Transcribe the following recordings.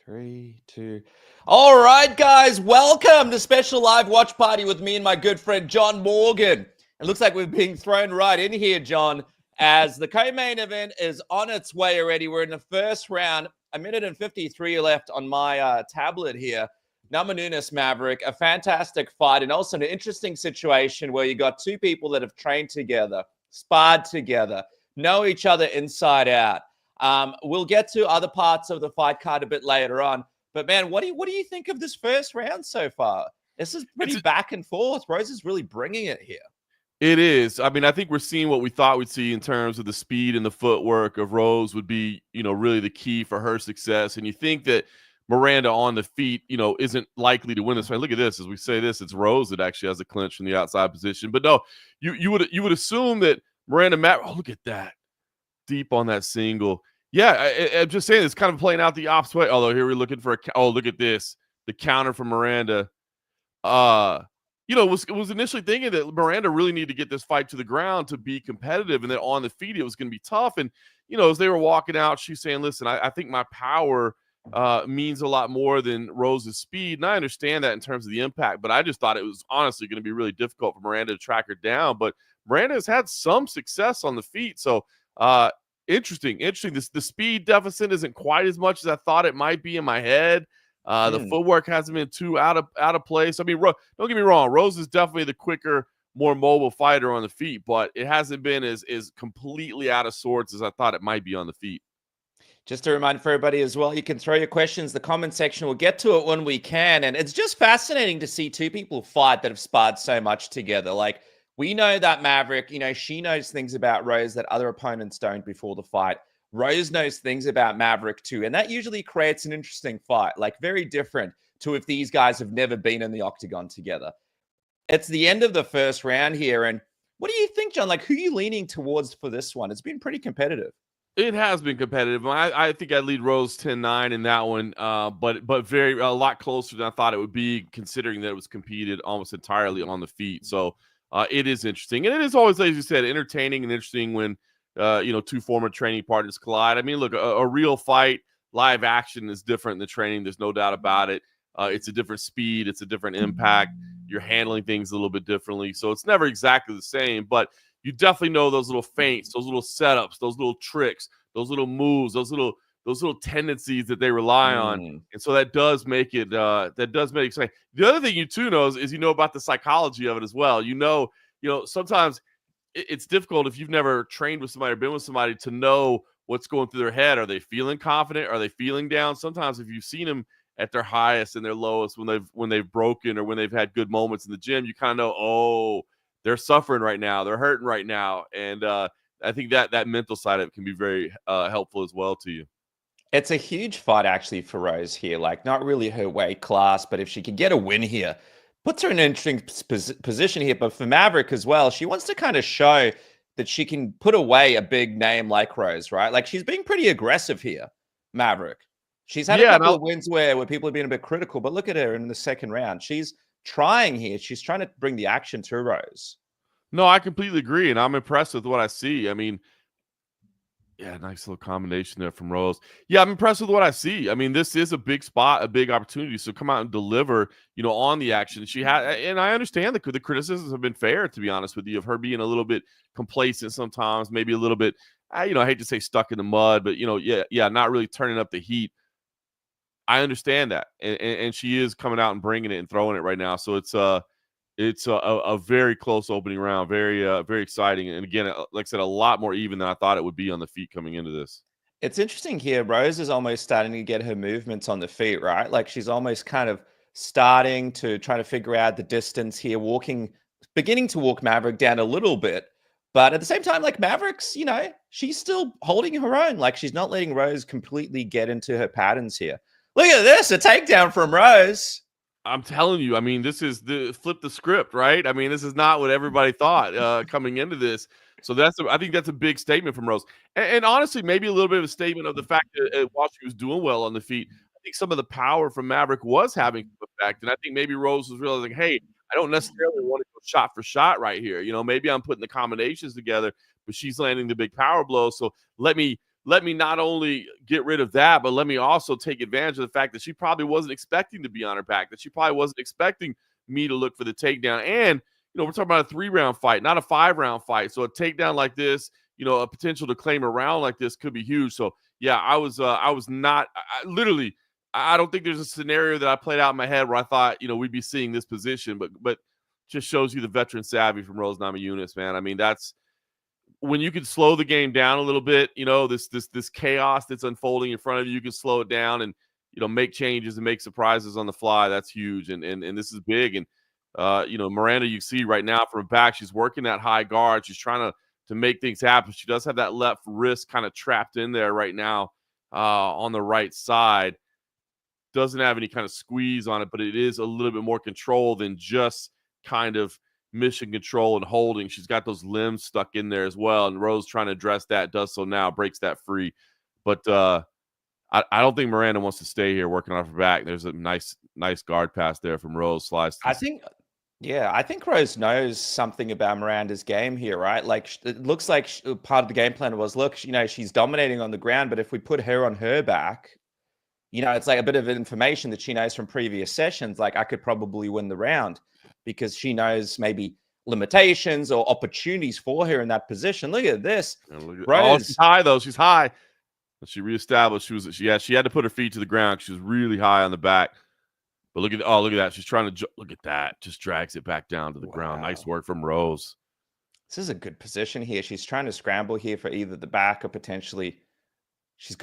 3, 2. All right, guys, welcome to special live watch party with me and my good friend John Morgan. It looks like we're being thrown right in here, John, as the co-main event is on its way already. We're in the first round, 1 minute and 53 left on my tablet here. Namajunas Maverick, a fantastic fight, and also an interesting situation where you got two people that have trained together, sparred together, know each other inside out. We'll get to other parts of the fight card a bit later on. But, man, what do you think of this first round so far? This is pretty back and forth. Rose is really bringing it here. It is. I mean, I think we're seeing what we thought we'd see in terms of the speed and the footwork of Rose would be, really the key for her success. And you think that Miranda on the feet, isn't likely to win this fight. Look at this. As we say this, it's Rose that actually has a clinch from the outside position. But no, you would assume that Miranda Maverick, look at that. Deep on that single. Yeah, I'm just saying it's kind of playing out the opposite way. Although here we're looking for look at this. The counter from Miranda. Was initially thinking that Miranda really needed to get this fight to the ground to be competitive, and then on the feet it was going to be tough. And as they were walking out, she's saying, "Listen, I think my power means a lot more than Rose's speed." And I understand that in terms of the impact, but I just thought it was honestly going to be really difficult for Miranda to track her down. But Miranda has had some success on the feet, so interesting. The speed deficit isn't quite as much as I thought it might be in my head. The footwork hasn't been too out of place. I mean, don't get me wrong. Rose is definitely the quicker, more mobile fighter on the feet, but it hasn't been as completely out of sorts as I thought it might be on the feet. Just a reminder for everybody as well, you can throw your questions in the comment section. We'll get to it when we can. And it's just fascinating to see two people fight that have sparred so much together. Like, we know that Maverick, she knows things about Rose that other opponents don't before the fight. Rose knows things about Maverick too. And that usually creates an interesting fight, like very different to if these guys have never been in the octagon together. It's the end of the first round here. And what do you think, John? Like, who are you leaning towards for this one? It's been pretty competitive. It has been competitive. I think I'd lead Rose 10-9 in that one, but a lot closer than I thought it would be, considering that it was competed almost entirely on the feet. So it is interesting. And it is always, as you said, entertaining and interesting when two former training partners collide. I mean, look, a real fight, live action is different than training. There's no doubt about it. It's a different speed. It's a different impact. You're handling things a little bit differently. So it's never exactly the same, but you definitely know those little feints, those little setups, those little tricks, those little moves, those little tendencies that they rely on. And so that does make it exciting. The other thing you too know is about the psychology of it as well. Sometimes it's difficult if you've never trained with somebody or been with somebody to know what's going through their head. Are they feeling confident? Are they feeling down? Sometimes if you've seen them at their highest and their lowest, when they've broken or when they've had good moments in the gym, you kind of know, oh, they're suffering right now, they're hurting right now. And I think that mental side of it can be very helpful as well to you. It's a huge fight actually for Rose here. Like, not really her weight class, but if she can get a win here, puts her in an interesting position here. But for Maverick as well, she wants to kind of show that she can put away a big name like Rose, right? Like, she's being pretty aggressive here, Maverick. She's had a couple of wins where people have been a bit critical, but look at her in the second round. She's trying here. She's trying to bring the action to Rose. No, I completely agree, and I'm impressed with what I see. I mean, yeah, nice little combination there from Rose. Yeah, I'm impressed with what I see. I mean, this is a big spot, a big opportunity. So come out and deliver, on the action. She had, and I understand the criticisms have been fair, to be honest with you, of her being a little bit complacent sometimes, maybe a little bit, I hate to say stuck in the mud, but not really turning up the heat. I understand that, and she is coming out and bringing it and throwing it right now. So it's a very close opening round, very very exciting, and again, like I said, a lot more even than I thought it would be on the feet coming into this. It's interesting here. Rose is almost starting to get her movements on the feet, right? Like, she's almost kind of starting to try to figure out the distance here, beginning to walk Maverick down a little bit. But at the same time, like, Maverick's, she's still holding her own. Like, she's not letting Rose completely get into her patterns here. Look at this, a takedown from Rose. I'm telling you, I mean, this is flip the script, right? I mean, this is not what everybody thought coming into this. So I think that's a big statement from Rose. And honestly, maybe a little bit of a statement of the fact that while she was doing well on the feet, I think some of the power from Maverick was having an effect. And I think maybe Rose was realizing, hey, I don't necessarily want to go shot for shot right here. Maybe I'm putting the combinations together, but she's landing the big power blow. So let me let me not only get rid of that, but let me also take advantage of the fact that she probably wasn't expecting to be on her back, that she probably wasn't expecting me to look for the takedown. And, we're talking about a 3-round fight, not a 5-round fight. So a takedown like this, a potential to claim a round like this could be huge. So, yeah, I was not literally, I don't think there's a scenario that I played out in my head where I thought, we'd be seeing this position, but just shows you the veteran savvy from Rose Namajunas, man. I mean, that's when you can slow the game down a little bit, this chaos that's unfolding in front of you, you can slow it down and, make changes and make surprises on the fly. That's huge. And this is big. And, Miranda, you see right now from back, she's working that high guard. She's trying to make things happen. She does have that left wrist kind of trapped in there right now on the right side. Doesn't have any kind of squeeze on it, but it is a little bit more control than just kind of mission control and holding. She's got those limbs stuck in there as well. And Rose trying to address that, does so now, breaks that free. But I don't think Miranda wants to stay here working off her back. There's a nice guard pass there from Rose. Slice. I think Rose knows something about Miranda's game here, right? Like, it looks like part of the game plan was, look, she's dominating on the ground, but if we put her on her back, it's like a bit of information that she knows from previous sessions. Like, I could probably win the round because she knows maybe limitations or opportunities for her in that position. Look at this. Rose, she's high, though. She's high. She reestablished. She had to put her feet to the ground. She was really high on the back. But look at that. She's trying to look at that. Just drags it back down to the ground. Nice work from Rose. This is a good position here. She's trying to scramble here for either the back or potentially she's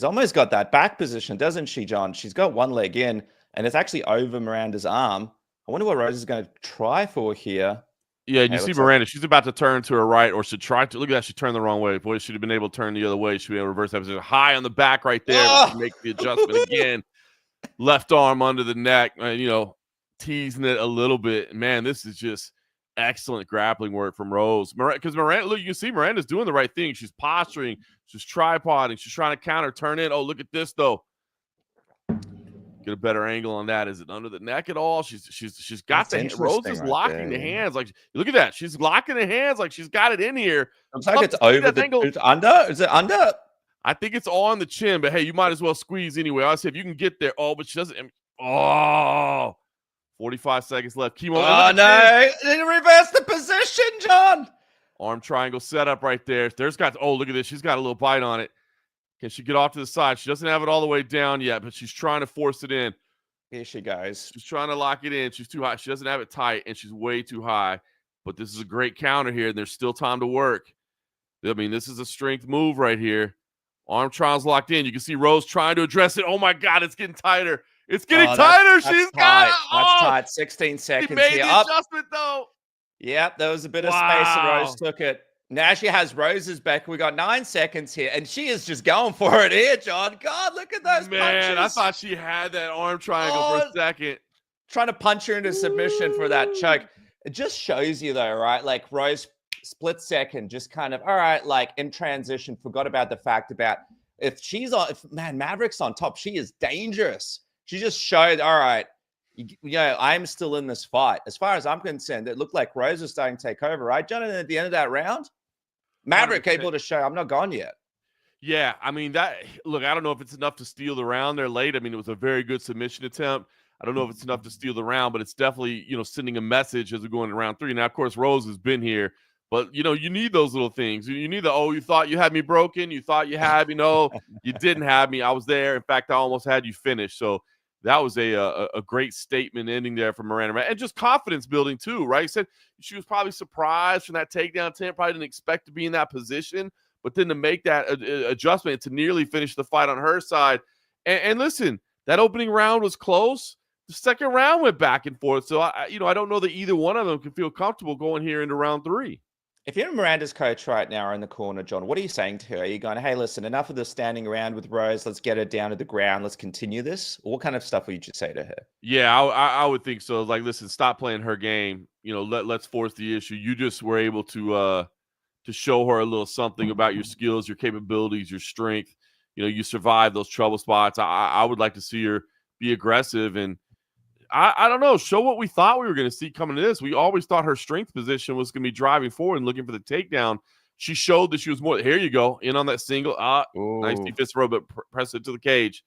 almost got that back position, doesn't she, John? She's got one leg in and it's actually over Miranda's arm. I wonder what Rose is going to try for here. Yeah, and you see Miranda, she's about to turn to her right, or should try to. Look at that, she turned the wrong way. Boy, she'd have been able to turn the other way. She'd be able to reverse that position. High on the back right there. Make the adjustment again. Left arm under the neck, teasing it a little bit. Man, this is just excellent grappling work from Rose. Because Miranda, look, you can see Miranda's doing the right thing. She's posturing. She's tripoding. She's trying to counter, turn in. Oh, look at this, though. Get a better angle on that. Is it under the neck at all? She's got the Rose is locking the hands. Like, look at that. She's locking the hands like she's got it in here. Looks like it's over the angle. It's under. Is it under? I think it's on the chin, but hey, you might as well squeeze anyway. I say if you can get there. Oh, but she doesn't. Oh, 45 seconds left. Chemo. Oh no! They reverse the position, John. Arm triangle setup right there. Look at this. She's got a little bite on it. Can she get off to the side? She doesn't have it all the way down yet, but she's trying to force it in. Here she goes. She's trying to lock it in. She's too high. She doesn't have it tight, and she's way too high. But this is a great counter here, and there's still time to work. I mean, this is a strength move right here. Arm triangle's locked in. You can see Rose trying to address it. Oh, my God, it's getting tighter. It's getting tighter. She's got it. That's tight. 16 seconds. She made the adjustment, though. Yep, there was a bit of space, and Rose took it. Now she has Rose's back. We got 9 seconds here, and she is just going for it here, John. God, look at those punches. I thought she had that arm triangle for a second. Trying to punch her into submission for that choke. It just shows you, though, right? Like, Rose, split second, just kind of, all right, like, in transition, forgot about the fact about if Maverick's on top, she is dangerous. She just showed, all right, I'm still in this fight. As far as I'm concerned, it looked like Rose was starting to take over, right, John? And at the end of that round, Maverick 100%. Able to show, I'm not gone yet. Yeah, I mean, I don't know if it's enough to steal the round there late. I mean, it was a very good submission attempt. I don't know if it's enough to steal the round, but it's definitely, sending a message as we go into round 3. Now, of course, Rose has been here, but, you need those little things. You need you thought you had me broken. You thought you had me. No, you didn't have me. I was there. In fact, I almost had you finished. So that was a great statement ending there from Miranda. And just confidence building, too, right? He said she was probably surprised from that takedown attempt, probably didn't expect to be in that position. But then to make that adjustment to nearly finish the fight on her side. And listen, that opening round was close. The second round went back and forth. So, I don't know that either one of them can feel comfortable going here into round 3. If you're Miranda's coach right now in the corner, John, what are you saying to her? Are you going, hey, listen, enough of this standing around with Rose. Let's get her down to the ground. Let's continue this. What kind of stuff would you just say to her? Yeah, I would think so. Like, listen, stop playing her game. Let's force the issue. You just were able to show her a little something about your skills, your capabilities, your strength. You survived those trouble spots. I would like to see her be aggressive and I don't know, show what we thought we were going to see coming to this. We always thought her strength position was going to be driving forward and looking for the takedown. she showed that she was more. Here you go, in on that single. Nice Ooh. fist row, but press it to the cage.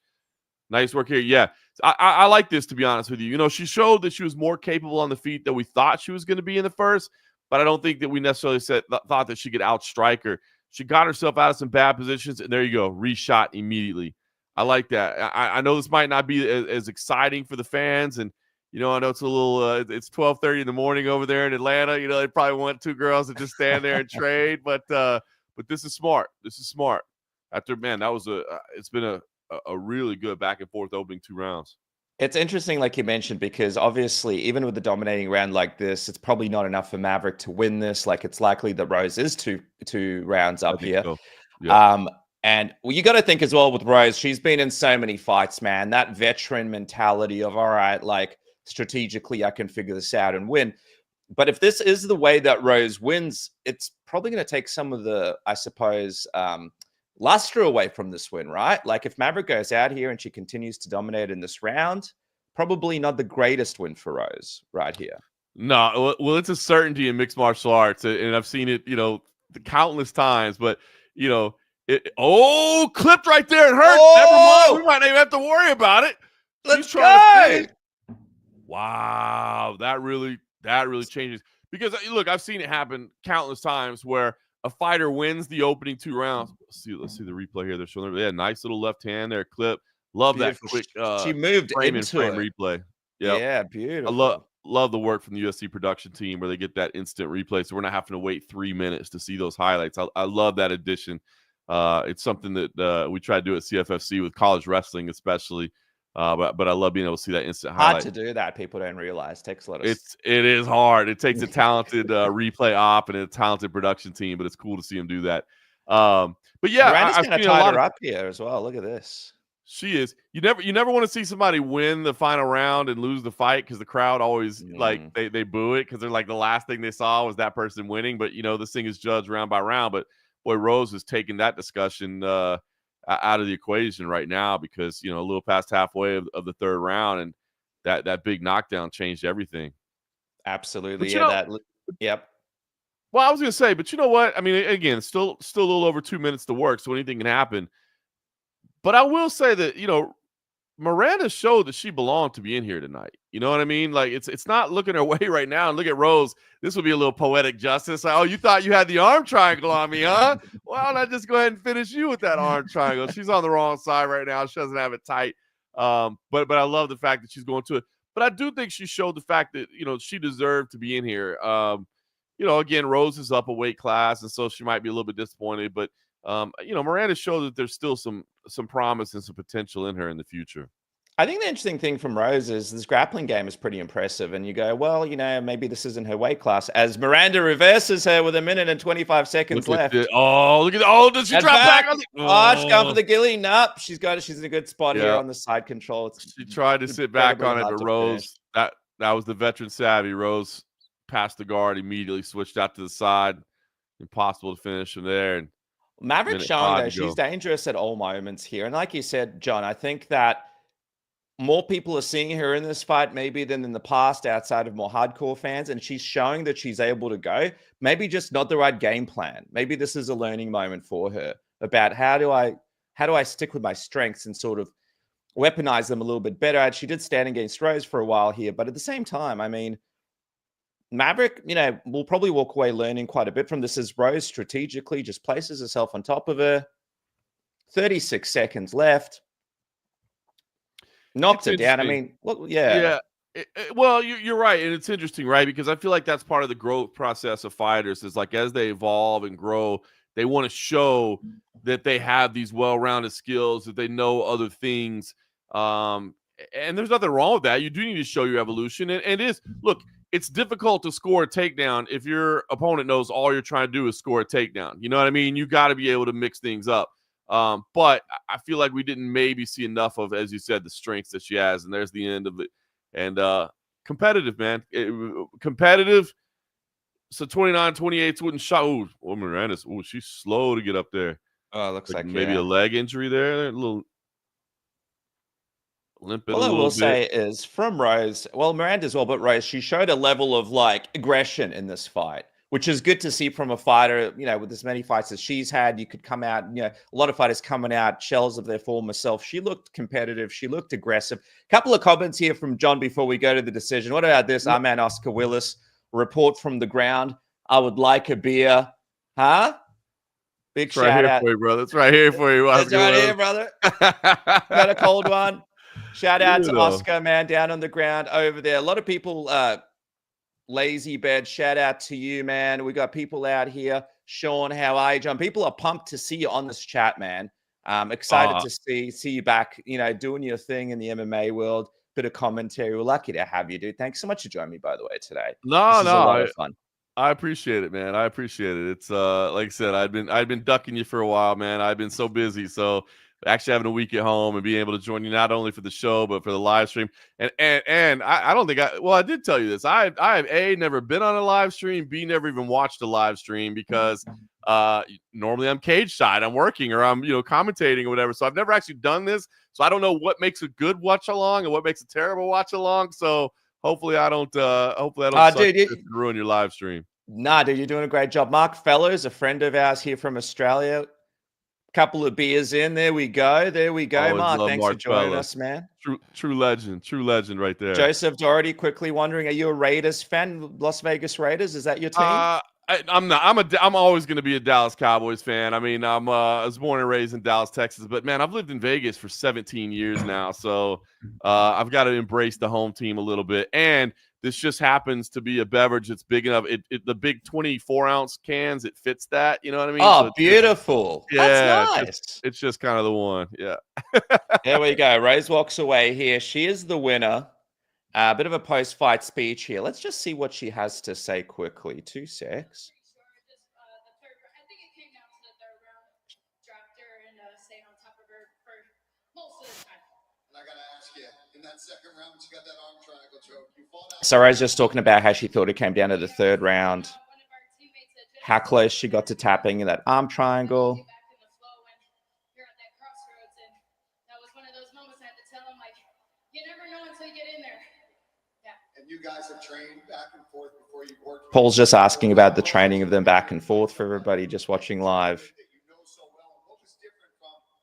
Nice work here. Yeah, I like this, to be honest with you. You know, she showed that she was more capable on the feet than we thought she was going to be in the first, but I don't think that we necessarily thought that she could outstrike her. She got herself out of some bad positions, and there you go, reshot immediately. I like that. I know this might not be as exciting for the fans, and you know, I know it's a little. It's 12:30 in the morning over there in Atlanta. You know, they probably want two girls to just stand there and trade, but this is smart. This is smart. After that was it's been a really good back and forth opening 2 rounds. It's interesting, like you mentioned, because obviously, even with the dominating round like this, it's probably not enough for Maverick to win this. Like, it's likely that Rose is two rounds up here. So. Yeah. And you got to think as well with Rose, she's been in so many fights, man. That veteran mentality of, all right, like, strategically, I can figure this out and win. But if this is the way that Rose wins, it's probably going to take some of the, I suppose, luster away from this win, right? Like, if Maverick goes out here and she continues to dominate in this round, probably not the greatest win for Rose right here. No, well, it's a certainty in mixed martial arts, and I've seen it, you know, countless times. But you know, clipped right there and hurt. Oh! Never mind, we might not even have to worry about it. Let's go. Wow, that really changes, because look, I've seen it happen countless times where a fighter wins the opening 2 rounds. Let's see the replay here. They're showing there. Yeah, nice little left hand there, clip. Love Beautiful. that quick. She moved frame into and frame it. replay. Yep. Yeah, beautiful. I love the work from the UFC production team where they get that instant replay, so we're not having to wait 3 minutes to see those highlights. I love that addition. It's something that we try to do at CFFC with college wrestling, especially. But I love being able to see that instant highlight. Hard to do that. People don't realize. It takes a lot of. It is hard. It takes a talented replay op and a talented production team, but it's cool to see them do that. But yeah, Miranda's going to tie her up here as well. Look at this. She is. You never want to see somebody win the final round and lose the fight, because the crowd always like they boo it, because they're like, the last thing they saw was that person winning. But you know, this thing is judged round by round. But boy, Rose is taking that discussion out of the equation right now, because you know, a little past halfway of the 3rd round, and that big knockdown changed everything. Absolutely. Yep. Well, I was gonna say, but you know what? I mean, again, still a little over 2 minutes to work, so anything can happen. But I will say that, you know, Miranda showed that she belonged to be in here tonight. You know what I mean? Like, it's not looking her way right now. And look at Rose. This would be a little poetic justice. Like, oh, you thought you had the arm triangle on me, huh? Why don't I just go ahead and finish you with that arm triangle? She's on the wrong side right now. She doesn't have it tight. But I love the fact that she's going to it. But I do think she showed the fact that, you know, she deserved to be in here. You know, again, Rose is up a weight class, and so she might be a little bit disappointed. But you know, Miranda showed that there's still some promise and some potential in her in the future. I think the interesting thing from Rose is this grappling game is pretty impressive. And you go, well, you know, maybe this isn't her weight class, as Miranda reverses her with 1 minute and 25 seconds left. Look at does she drop back? She's going for the gilly. Nope. She's in a good spot here on the side control. She tried to sit back on it, but Rose, that was the veteran savvy. Rose passed the guard immediately, switched out to the side. Impossible to finish from there. And Maverick showing, though, she's dangerous at all moments here. And like you said, John, I think that more people are seeing her in this fight maybe than in the past, outside of more hardcore fans. And she's showing that she's able to go. Maybe just not the right game plan. Maybe this is a learning moment for her about how do I stick with my strengths and sort of weaponize them a little bit better. She did stand against Rose for a while here, but at the same time, I mean, Maverick, you know, will probably walk away learning quite a bit from this, as Rose strategically just places herself on top of her. 36 seconds left. Knocked it down. I mean, look, yeah. Well, you're right. And it's interesting, right? Because I feel like that's part of the growth process of fighters, is like, as they evolve and grow, they want to show that they have these well-rounded skills, that they know other things. And there's nothing wrong with that. You do need to show your evolution. And it is, look, it's difficult to score a takedown if your opponent knows all you're trying to do is score a takedown. You know what I mean? You got to be able to mix things up. But I feel like we didn't maybe see enough of, as you said, the strengths that she has. And there's the end of it. And competitive, man. Competitive. So 29-28 wouldn't shot. Oh, Miranda's. Oh, she's slow to get up there. Oh, looks like maybe a leg injury there. A little limping. All I will say is from Rose, well, Miranda as well, but Rose, she showed a level of like aggression in this fight, which is good to see from a fighter, with as many fights as she's had. You could come out, a lot of fighters coming out, shells of their former self. She looked competitive. She looked aggressive. Couple of comments here from John before we go to the decision. What about this? Our man Oscar Willis, report from the ground. I would like a beer. Huh? Big shout out. For you, brother. It's right here for you, Oscar. It's right here, brother. Got a cold one. Shout out to Oscar, man, down on the ground over there. A lot of people... Lazy Bed, shout out to you, man. We got people out here. Sean, how are you, John? People are pumped to see you on this chat, man. Excited to see you back, doing your thing in the MMA world. Bit of commentary. We're lucky to have you, dude. Thanks so much for joining me, by the way, today. This is a lot of fun. I appreciate it, man. I appreciate it. It's like I said, I've been ducking you for a while, man. I've been so busy, so actually having a week at home and being able to join you not only for the show but for the live stream. And I don't think I did tell you this. I have A, never been on a live stream, B, never even watched a live stream because normally I'm cage side, I'm working or I'm commentating or whatever. So I've never actually done this. So I don't know what makes a good watch along and what makes a terrible watch along. So hopefully I don't ruin your live stream. Nah, dude, you're doing a great job. Mark Fellows, a friend of ours here from Australia. Couple of beers in. There we go. Mark. Thanks for joining us, man. True legend right there. Joseph Doherty quickly wondering, are you a Raiders fan? Las Vegas Raiders, is that your team? I'm not. I'm always going to be a Dallas Cowboys fan. I mean, I was born and raised in Dallas, Texas, but man, I've lived in Vegas for 17 years now, so I've got to embrace the home team a little bit. And this just happens to be a beverage that's big enough. The big 24-ounce cans, it fits that. You know what I mean? Oh, so beautiful. That's nice. It's just kind of the one. Yeah. There we go. Rose walks away here. She is the winner. A bit of a post-fight speech here. Let's just see what she has to say quickly. 2 secs. So Rose just talking about how she thought it came down to the 3rd round, how close she got to tapping in that arm triangle. You guys have trained back and forth before you worked. Paul's just asking about the training of them back and forth for everybody just watching live.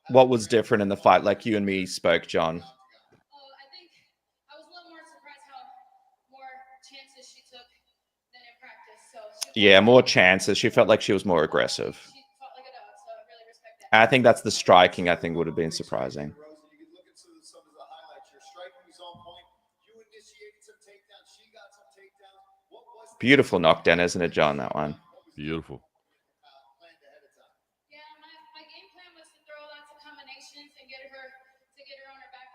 What was different in the fight, like you and me spoke, John? I think I was a little more surprised how more chances she took than in practice. Yeah, more chances. She felt like she was more aggressive. She fought like a dog, so I really respect that. I think that's the striking, I think, would have been surprising. Beautiful knockdown, isn't it, John, that one? Beautiful. Yeah, my game plan was to throw lots of combinations and get her on her back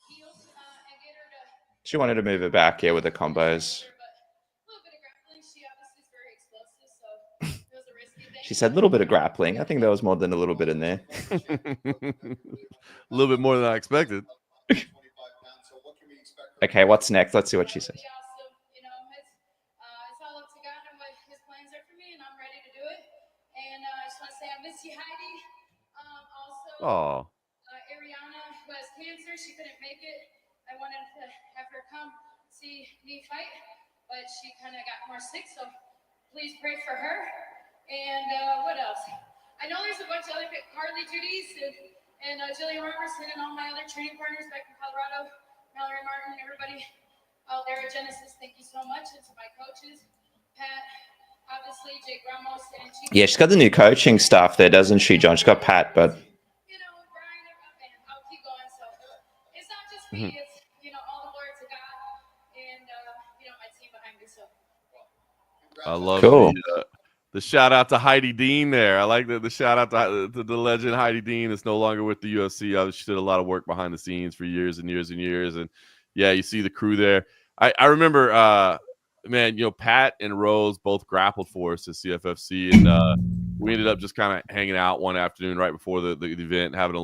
heels, and get her to... She wanted to move it back here with the combos. A little bit of grappling. She obviously is very explosive, so it was a risky thing. She said a little bit of grappling. I think there was more than a little bit in there. A little bit more than I expected. Okay, what's next? Let's see what she says. Oh. Ariana, who has cancer, she couldn't make it. I wanted to have her come see me fight, but she kind of got more sick, so please pray for her. And what else? I know there's a bunch of other Carly Judy's and Jillian Robertson and all my other training partners back in Colorado, Mallory Martin, everybody out there at Genesis. Thank you so much. And to my coaches, Pat, obviously, Jake Ramos, and yeah, she's got the new coaching staff there, doesn't she, John? She's got Pat, but... Me, it's all the glory to God and my team behind me. So I love the shout out to Heidi Dean there. I like the shout out to the legend Heidi Dean that's no longer with the UFC. She did a lot of work behind the scenes for years and years and years. And yeah, you see the crew there. I remember man, Pat and Rose both grappled for us at CFFC, and we ended up just kind of hanging out one afternoon right before the event, having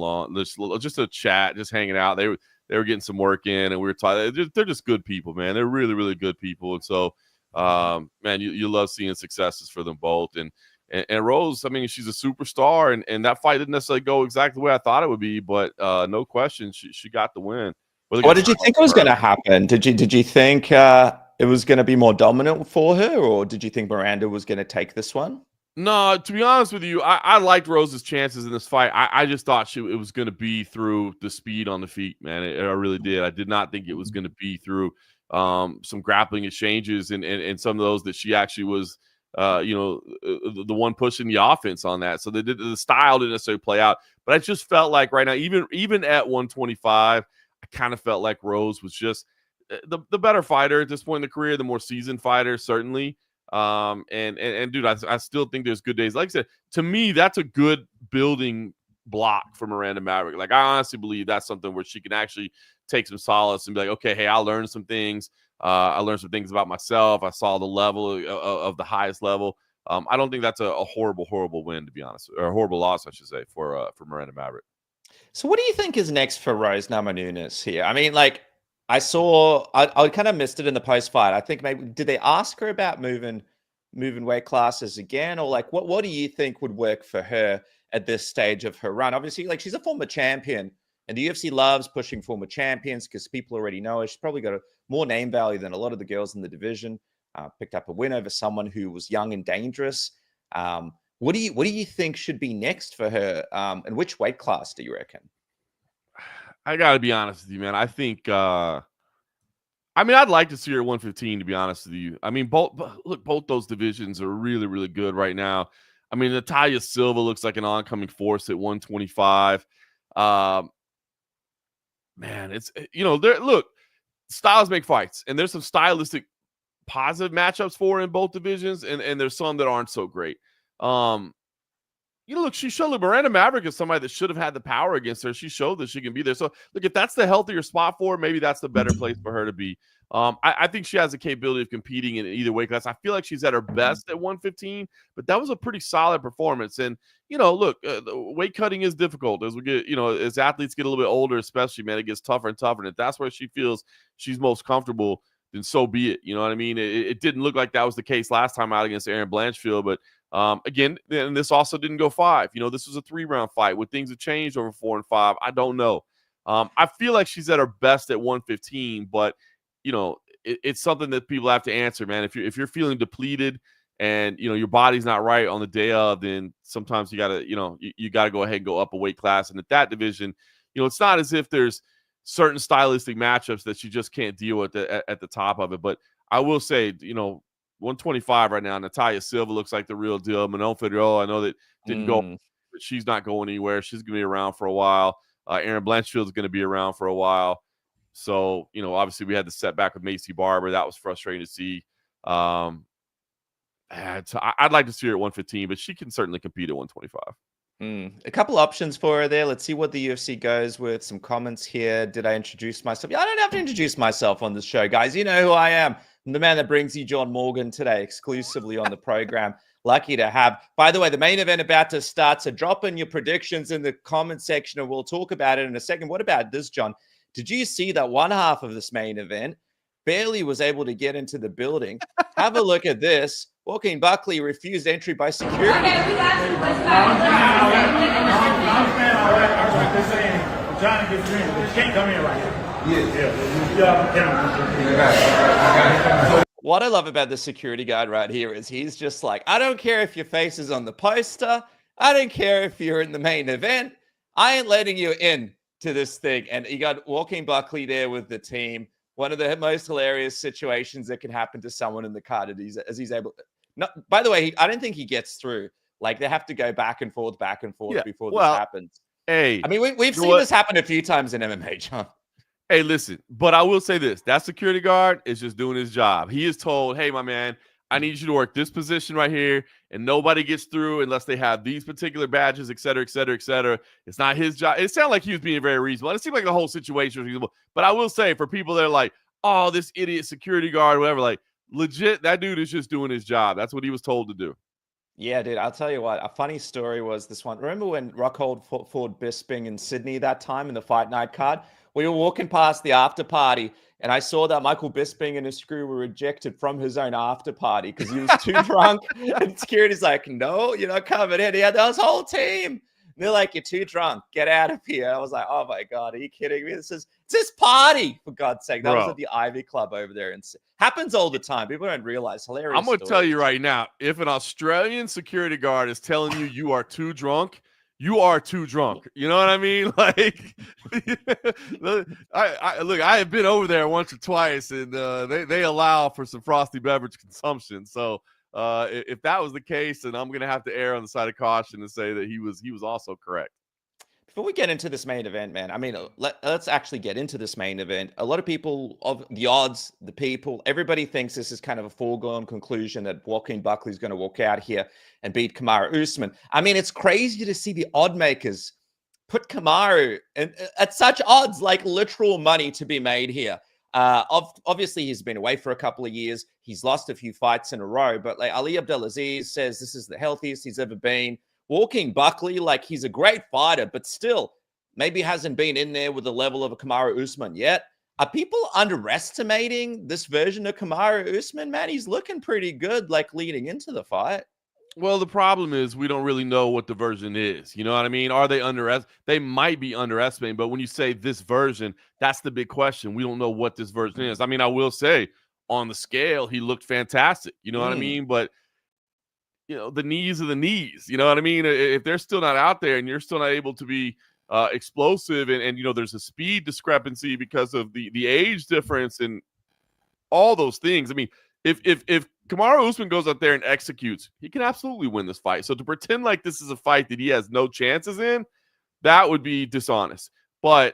just a chat, just hanging out. They were getting some work in, and we were talking. They're just good people, man. They're really, really good people. And so, man, you love seeing successes for them both. And Rose, I mean, she's a superstar, and that fight didn't necessarily go exactly the way I thought it would be, but no question, she got the win. What did you think was going to happen? Did you think it was going to be more dominant for her, or did you think Miranda was going to take this one? No, to be honest with you, I liked Rose's chances in this fight. I just thought it was going to be through the speed on the feet, man. I really did. I did not think it was going to be through some grappling exchanges and some of those that she actually was, the one pushing the offense on that. So the style didn't necessarily play out. But I just felt like right now, even at 125, I kind of felt like Rose was just the better fighter at this point in the career, the more seasoned fighter, certainly. And dude, I still think there's good days. Like I said, to me, that's a good building block for Miranda Maverick. Like, I honestly believe that's something where she can actually take some solace and be like, okay, hey, I learned some things. I learned some things about myself. I saw the level of the highest level. I don't think that's a horrible win, to be honest, or a horrible loss, I should say, for Miranda Maverick. So what do you think is next for Rose Namajunas here? I mean, like, I kind of missed it in the post fight. I think maybe did they ask her about moving weight classes again, or like what do you think would work for her at this stage of her run? Obviously, like, she's a former champion, and the UFC loves pushing former champions because people already know her. She's probably got a more name value than a lot of the girls in the division. Picked up a win over someone who was young and dangerous. What do you think should be next for her? And which weight class do you reckon? I got to be honest with you, man. I think, I'd like to see her at 115, to be honest with you. I mean, both those divisions are really, really good right now. I mean, Natalia Silva looks like an oncoming force at 125. Man, it's, look, styles make fights, and there's some stylistic positive matchups for her in both divisions, and there's some that aren't so great. Look, she showed Miranda Maverick is somebody that should have had the power against her. She showed that she can be there. So, look, if that's the healthier spot for her, maybe that's the better place for her to be. I think she has the capability of competing in either weight class. I feel like she's at her best at 115, but that was a pretty solid performance. And, look, weight cutting is difficult as we get, as athletes get a little bit older, especially, man, it gets tougher and tougher. And if that's where she feels she's most comfortable, then so be it. You know what I mean? It didn't look like that was the case last time out against Erin Blanchfield, but again, and this also didn't go 5. This was a 3-round fight. Would things have changed over 4 and 5? I don't know. I feel like she's at her best at 115, but it's something that people have to answer, man. If you're feeling depleted and your body's not right on the day of, then sometimes you gotta you gotta go ahead and go up a weight class. And at that division, it's not as if there's certain stylistic matchups that you just can't deal with at the top of it. But I will say, 125 right now, Natalia Silva looks like the real deal. Manon Figueroa, I know that didn't go, but she's not going anywhere. She's going to be around for a while. Erin Blanchfield is going to be around for a while. So, obviously we had the setback with Macy Barber. That was frustrating to see. I'd like to see her at 115, but she can certainly compete at 125. A couple options for her there. Let's see what the UFC goes with. Some comments here. Did I introduce myself? Yeah, I don't have to introduce myself on this show, guys. You know who I am. I'm the man that brings you John Morgan today, exclusively on the program. Lucky to have. By the way, the main event about to start, so drop in your predictions in the comment section and we'll talk about it in a second. What about this, John? Did you see that one half of this main event barely was able to get into the building? Have a look at this. Joaquin Buckley refused entry by security. Okay, we got you. They're saying, I'm trying to get you in, but you can't come in right now. What I love about the security guard right here is he's just like, I don't care if your face is on the poster. I don't care if you're in the main event. I ain't letting you in to this thing. And you got Joaquin Buckley there with the team. One of the most hilarious situations that can happen to someone in the card as he's able to. No, by the way, I don't think he gets through. Like, they have to go back and forth before this happens. Hey, I mean, we've seen this happen a few times in MMA, John. Hey, listen, but I will say this. That security guard is just doing his job. He is told, hey, my man, I need you to work this position right here, and nobody gets through unless they have these particular badges, et cetera, et cetera, et cetera. It's not his job. It sounded like he was being very reasonable. It seemed like the whole situation was reasonable. But I will say, for people that are like, oh, this idiot security guard, whatever, like, legit, that dude is just doing his job. That's what he was told to do. Yeah, dude, I'll tell you what, a funny story was this one. Remember when Rockhold fought Bisping in Sydney that time in the fight night card? We were walking past the after party, and I saw that Michael Bisping and his crew were ejected from his own after party because he was too drunk. And security's like, no, you're not coming in. He had his whole team They're like, you're too drunk. Get out of here. I was like, oh my God, are you kidding me? It's this party, for God's sake. That was Bro. at the Ivy Club over there. And happens all the time. People don't realize. Hilarious. I'm going to tell stories. you right now, if an Australian security guard is telling you you are too drunk, you are too drunk. You know what I mean? Like, look, I have been over there once or twice, and they allow for some frosty beverage consumption. So if that was the case, then I'm going to have to err on the side of caution and say that he was also correct. Before we get into this main event, man, I mean, let's actually get into this main event. A lot of people, of the odds, the people, everybody thinks this is kind of a foregone conclusion that Joaquin Buckley is going to walk out here and beat Kamaru Usman. I mean, it's crazy to see the odd makers put Kamaru at such odds, like literal money to be made here. Obviously, he's been away for a couple of years. He's lost a few fights in a row, but like Ali Abdelaziz says, this is the healthiest he's ever been. Joaquin Buckley, like he's a great fighter, but still maybe hasn't been in there with the level of a Kamaru Usman yet. Are people underestimating this version of Kamaru Usman? Man, he's looking pretty good, like leading into the fight. Well, the problem is we don't really know what the version is. You know what I mean? Are they They might be underestimating, but when you say this version, that's the big question. We don't know what this version is. I mean, I will say on the scale, he looked fantastic. You know what I mean? But you know, the knees are the knees. You know what I mean? If they're still not out there and you're still not able to be explosive and you know, there's a speed discrepancy because of the age difference and all those things. I mean, if Kamaru Usman goes out there and executes, he can absolutely win this fight. So to pretend like this is a fight that he has no chances in, that would be dishonest. But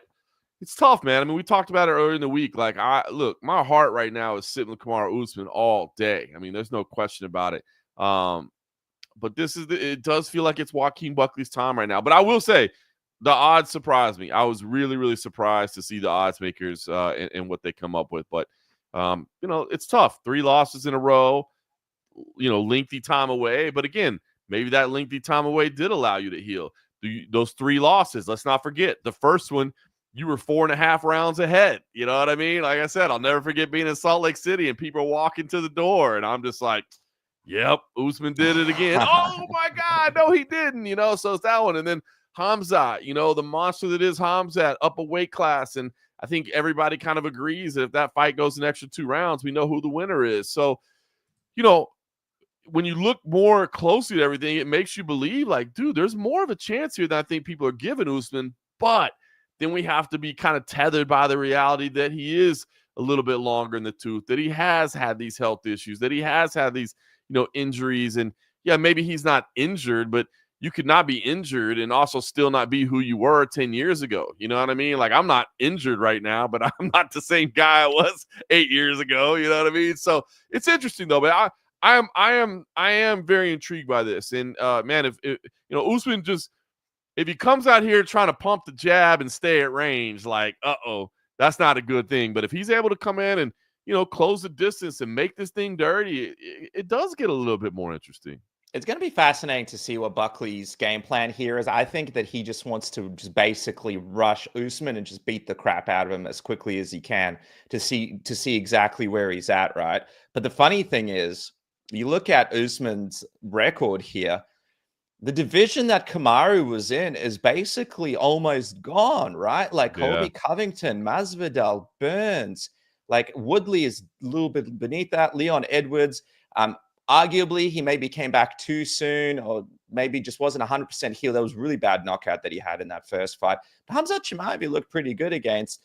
it's tough, man. I mean, we talked about it earlier in the week. Like, look, my heart right now is sitting with Kamaru Usman all day. I mean, there's no question about it. But it does feel like it's Joaquin Buckley's time right now. But I will say, the odds surprised me. I was really, really surprised to see the odds makers and what they come up with. But, you know, it's tough. 3 losses in a row, you know, lengthy time away. But again, maybe that lengthy time away did allow you to heal. Those 3 losses, let's not forget. The first one, you were 4.5 rounds ahead. You know what I mean? Like I said, I'll never forget being in Salt Lake City and people walking to the door. And I'm just like, yep, Usman did it again. Oh, my God. No, he didn't. You know, so it's that one. And then Hamza, you know, the monster that is Hamza, up a weight class. And I think everybody kind of agrees that if that fight goes an extra 2 rounds, we know who the winner is. So, you know, when you look more closely at everything, it makes you believe, like, dude, there's more of a chance here than I think people are giving Usman. But then we have to be kind of tethered by the reality that he is a little bit longer in the tooth, that he has had these health issues, that he has had these, you know, injuries. And yeah, maybe he's not injured, but you could not be injured and also still not be who you were 10 years ago. You know what I mean? Like, I'm not injured right now, but I'm not the same guy I was 8 years ago. You know what I mean? So it's interesting though, but I am very intrigued by this. And man, if you know, Usman if he comes out here trying to pump the jab and stay at range, like, that's not a good thing. But if he's able to come in and, you know, close the distance and make this thing dirty, it does get a little bit more interesting. It's going to be fascinating to see what Buckley's game plan here is. I think that he just wants to just basically rush Usman and just beat the crap out of him as quickly as he can to see exactly where he's at, right? But the funny thing is, you look at Usman's record here, the division that Kamaru was in is basically almost gone, right? Like Colby Covington, Masvidal, Burns, like Woodley is a little bit beneath that. Leon Edwards, arguably he maybe came back too soon or maybe just wasn't 100% healed. That was a really bad knockout that he had in that first fight. But Hamza Chimaev looked pretty good against.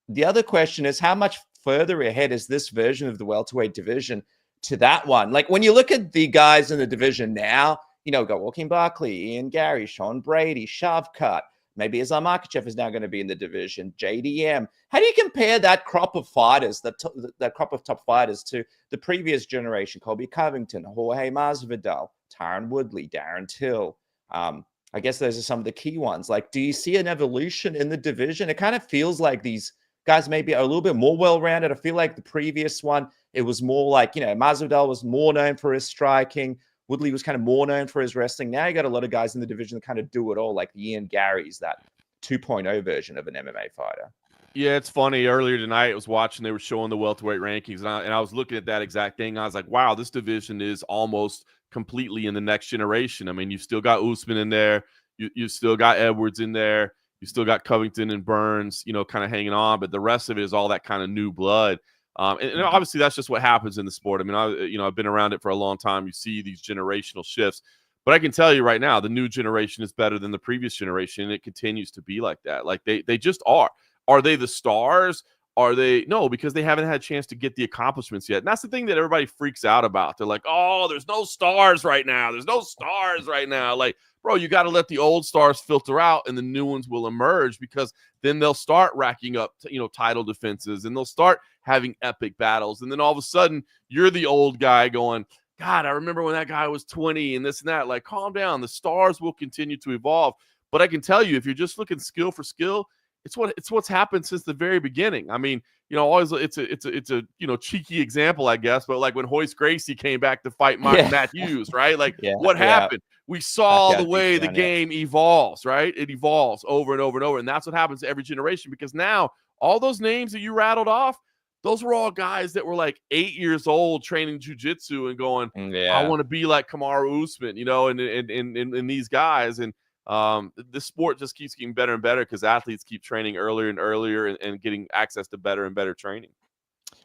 The other question is, how much further ahead is this version of the welterweight division to that one? Like, when you look at the guys in the division now, you know, got Joaquin Buckley, Ian Gary, Sean Brady, Shavkat. Maybe Islam Makhachev is now going to be in the division. JDM. How do you compare that crop of fighters, that crop of top fighters, to the previous generation? Colby Covington, Jorge Masvidal, Tyron Woodley, Darren Till. I guess those are some of the key ones. Like, do you see an evolution in the division? It kind of feels like these guys maybe are a little bit more well-rounded. I feel like the previous one, it was more like, you know, Masvidal was more known for his striking. Woodley was kind of more known for his wrestling. Now you got a lot of guys in the division that kind of do it all, like the Ian Garys, that 2.0 version of an MMA fighter. Yeah, it's funny. Earlier tonight, I was watching, they were showing the welterweight rankings, and I was looking at that exact thing. I was like, wow, this division is almost completely in the next generation. I mean, you've still got Usman in there. You still got Edwards in there. You still got Covington and Burns, kind of hanging on. But the rest of it is all that kind of new blood. And obviously that's just what happens in the sport. I mean, I've been around it for a long time. You see these generational shifts. But I can tell you right now, the new generation is better than the previous generation, and it continues to be like that. Like they just are. Are they the stars? Are they? No, because they haven't had a chance to get the accomplishments yet. And that's the thing that everybody freaks out about. They're like, oh, there's no stars right now. There's no stars right now. Like, bro, you got to let the old stars filter out and the new ones will emerge, because then they'll start racking up, title defenses, and they'll start having epic battles. And then all of a sudden you're the old guy going, God, I remember when that guy was 20 and this and that. Like, calm down. The stars will continue to evolve. But I can tell you, if you're just looking skill for skill, it's what's happened since the very beginning. I mean, always it's a cheeky example, I guess, but like when Hoist Gracie came back to fight Matt Hughes, right? Like what happened? We saw the way the game evolves, right? It evolves over and over and over. And that's what happens to every generation, because now all those names that you rattled off, those were all guys that were like 8 years old training jiu-jitsu and going, I want to be like Kamaru Usman, and these guys. And the sport just keeps getting better and better because athletes keep training earlier and earlier and getting access to better and better training.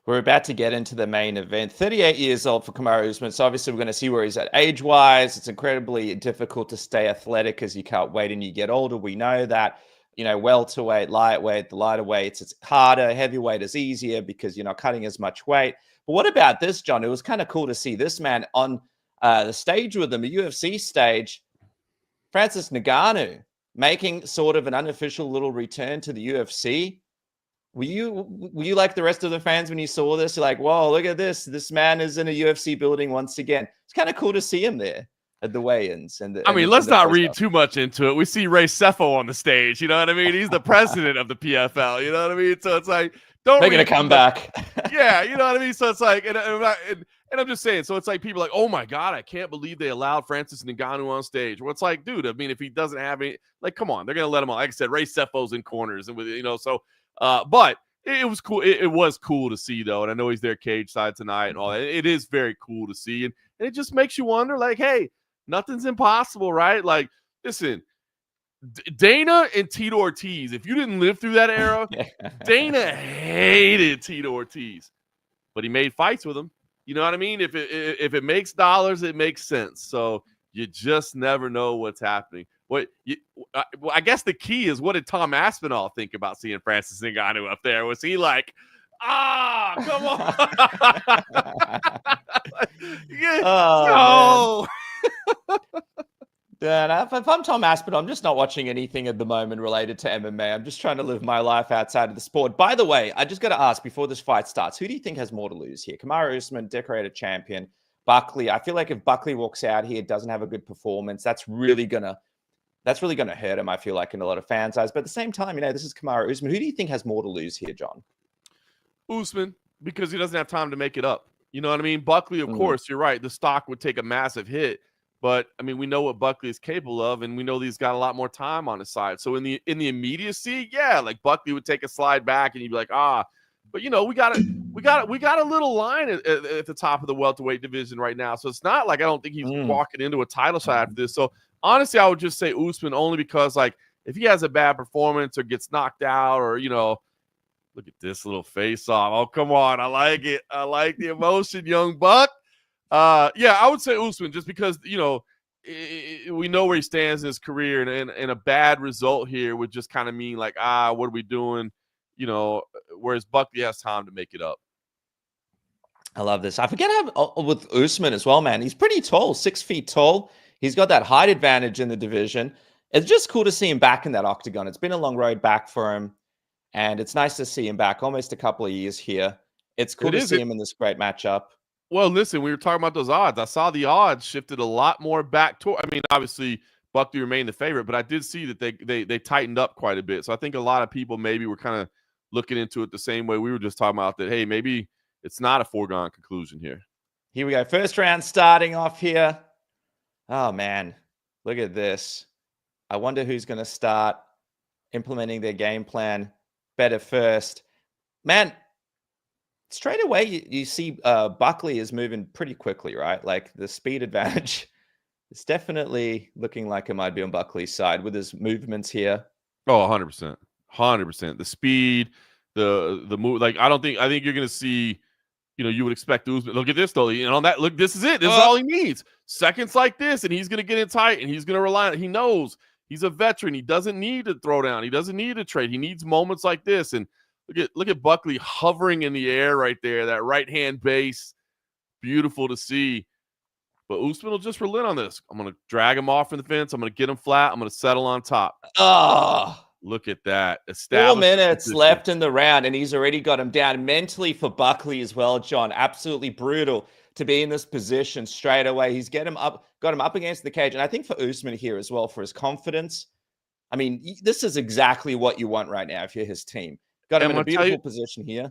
We're about to get into the main event. 38 years old for Kamaru Usman. So obviously we're going to see where he's at age-wise. It's incredibly difficult to stay athletic as you can't wait and you get older. We know that. Welterweight, lightweight, the lighter weights, it's harder. Heavyweight is easier because you're not cutting as much weight. But what about this, John? It was kind of cool to see this man on the stage with him, the UFC stage, Francis Ngannou, making sort of an unofficial little return to the UFC. Were you like the rest of the fans when you saw this? You're like, whoa, look at this. This man is in a UFC building once again. It's kind of cool to see him there at the weigh-ins. Let's not read too much into it. We see Ray Sefo on the stage. You know what I mean? He's the president of the PFL. You know what I mean? So it's like, they're going to come back. Yeah, you know what I mean? So it's like, and I'm just saying, so it's like people are like, oh my God, I can't believe they allowed Francis Ngannou on stage. Well, it's like, dude, I mean, if he doesn't have any, like, come on, they're going to let him on. Like I said, Ray Sefo's in corners and with, but it was cool. It was cool to see though. And I know he's there cage side tonight and all that. It is very cool to see. And it just makes you wonder, like, hey, nothing's impossible, right? Like, listen, Dana and Tito Ortiz, if you didn't live through that era, Dana hated Tito Ortiz, but he made fights with him. You know what I mean? If it makes dollars, it makes sense. So you just never know what's happening. I guess the key is, what did Tom Aspinall think about seeing Francis Ngannou up there? Was he like, come on? No. Yeah, if I'm Tom Aspinall, I'm just not watching anything at the moment related to MMA. I'm just trying to live my life outside of the sport. By the way, I just got to ask before this fight starts, who do you think has more to lose here? Kamaru Usman, decorated champion. Buckley. I feel like if Buckley walks out here, doesn't have a good performance, that's really gonna hurt him. I feel like in a lot of fans' eyes. But at the same time, this is Kamaru Usman. Who do you think has more to lose here, John? Usman, because he doesn't have time to make it up. You know what I mean? Buckley, of course, you're right. The stock would take a massive hit. But, I mean, we know what Buckley is capable of, and we know that he's got a lot more time on his side. So in the immediacy, yeah, like Buckley would take a slide back, and you'd be like, But, we got a little line at the top of the welterweight division right now. So it's not like I don't think he's walking into a title shot after this. So, honestly, I would just say Usman only because, like, if he has a bad performance or gets knocked out or, look at this little face off. Oh, come on. I like it. I like the emotion, young buck. Yeah, I would say Usman just because, we know where he stands in his career, and a bad result here would just kind of mean like, what are we doing? Whereas Buckley has time to make it up. I love this. I forget how with Usman as well, man. He's pretty tall, 6 feet tall. He's got that height advantage in the division. It's just cool to see him back in that octagon. It's been a long road back for him, and it's nice to see him back almost a couple of years here. It's cool to see him in this great matchup. Well, listen, we were talking about those odds. I saw the odds shifted a lot more back toward. I mean, obviously, Buckley remained the favorite, but I did see that they tightened up quite a bit. So I think a lot of people maybe were kind of looking into it the same way we were just talking about, that, hey, maybe it's not a foregone conclusion here. Here we go. First round starting off here. Oh, man. Look at this. I wonder who's going to start implementing their game plan better first. Man, straight away, you see Buckley is moving pretty quickly, right? Like the speed advantage It's definitely looking like it might be on Buckley's side with his movements here. Oh, 100%. 100%. The speed, the move. Like, I think you're going to see, you would expect Usman. Look at this, though. On that, look, this is it. This is all he needs. Seconds like this, and he's going to get in tight, and he's going to rely on it. He knows he's a veteran. He doesn't need to throw down. He doesn't need to trade. He needs moments like this. And look at Buckley hovering in the air right there, that right-hand base. Beautiful to see. But Usman will just relent on this. I'm going to drag him off from the fence. I'm going to get him flat. I'm going to settle on top. Oh, look at that. 4 minutes left in the round, and he's already got him down mentally for Buckley as well, John. Absolutely brutal to be in this position straight away. He's got him up against the cage. And I think for Usman here as well, for his confidence, I mean, this is exactly what you want right now if you're his team. Got him in a beautiful position here.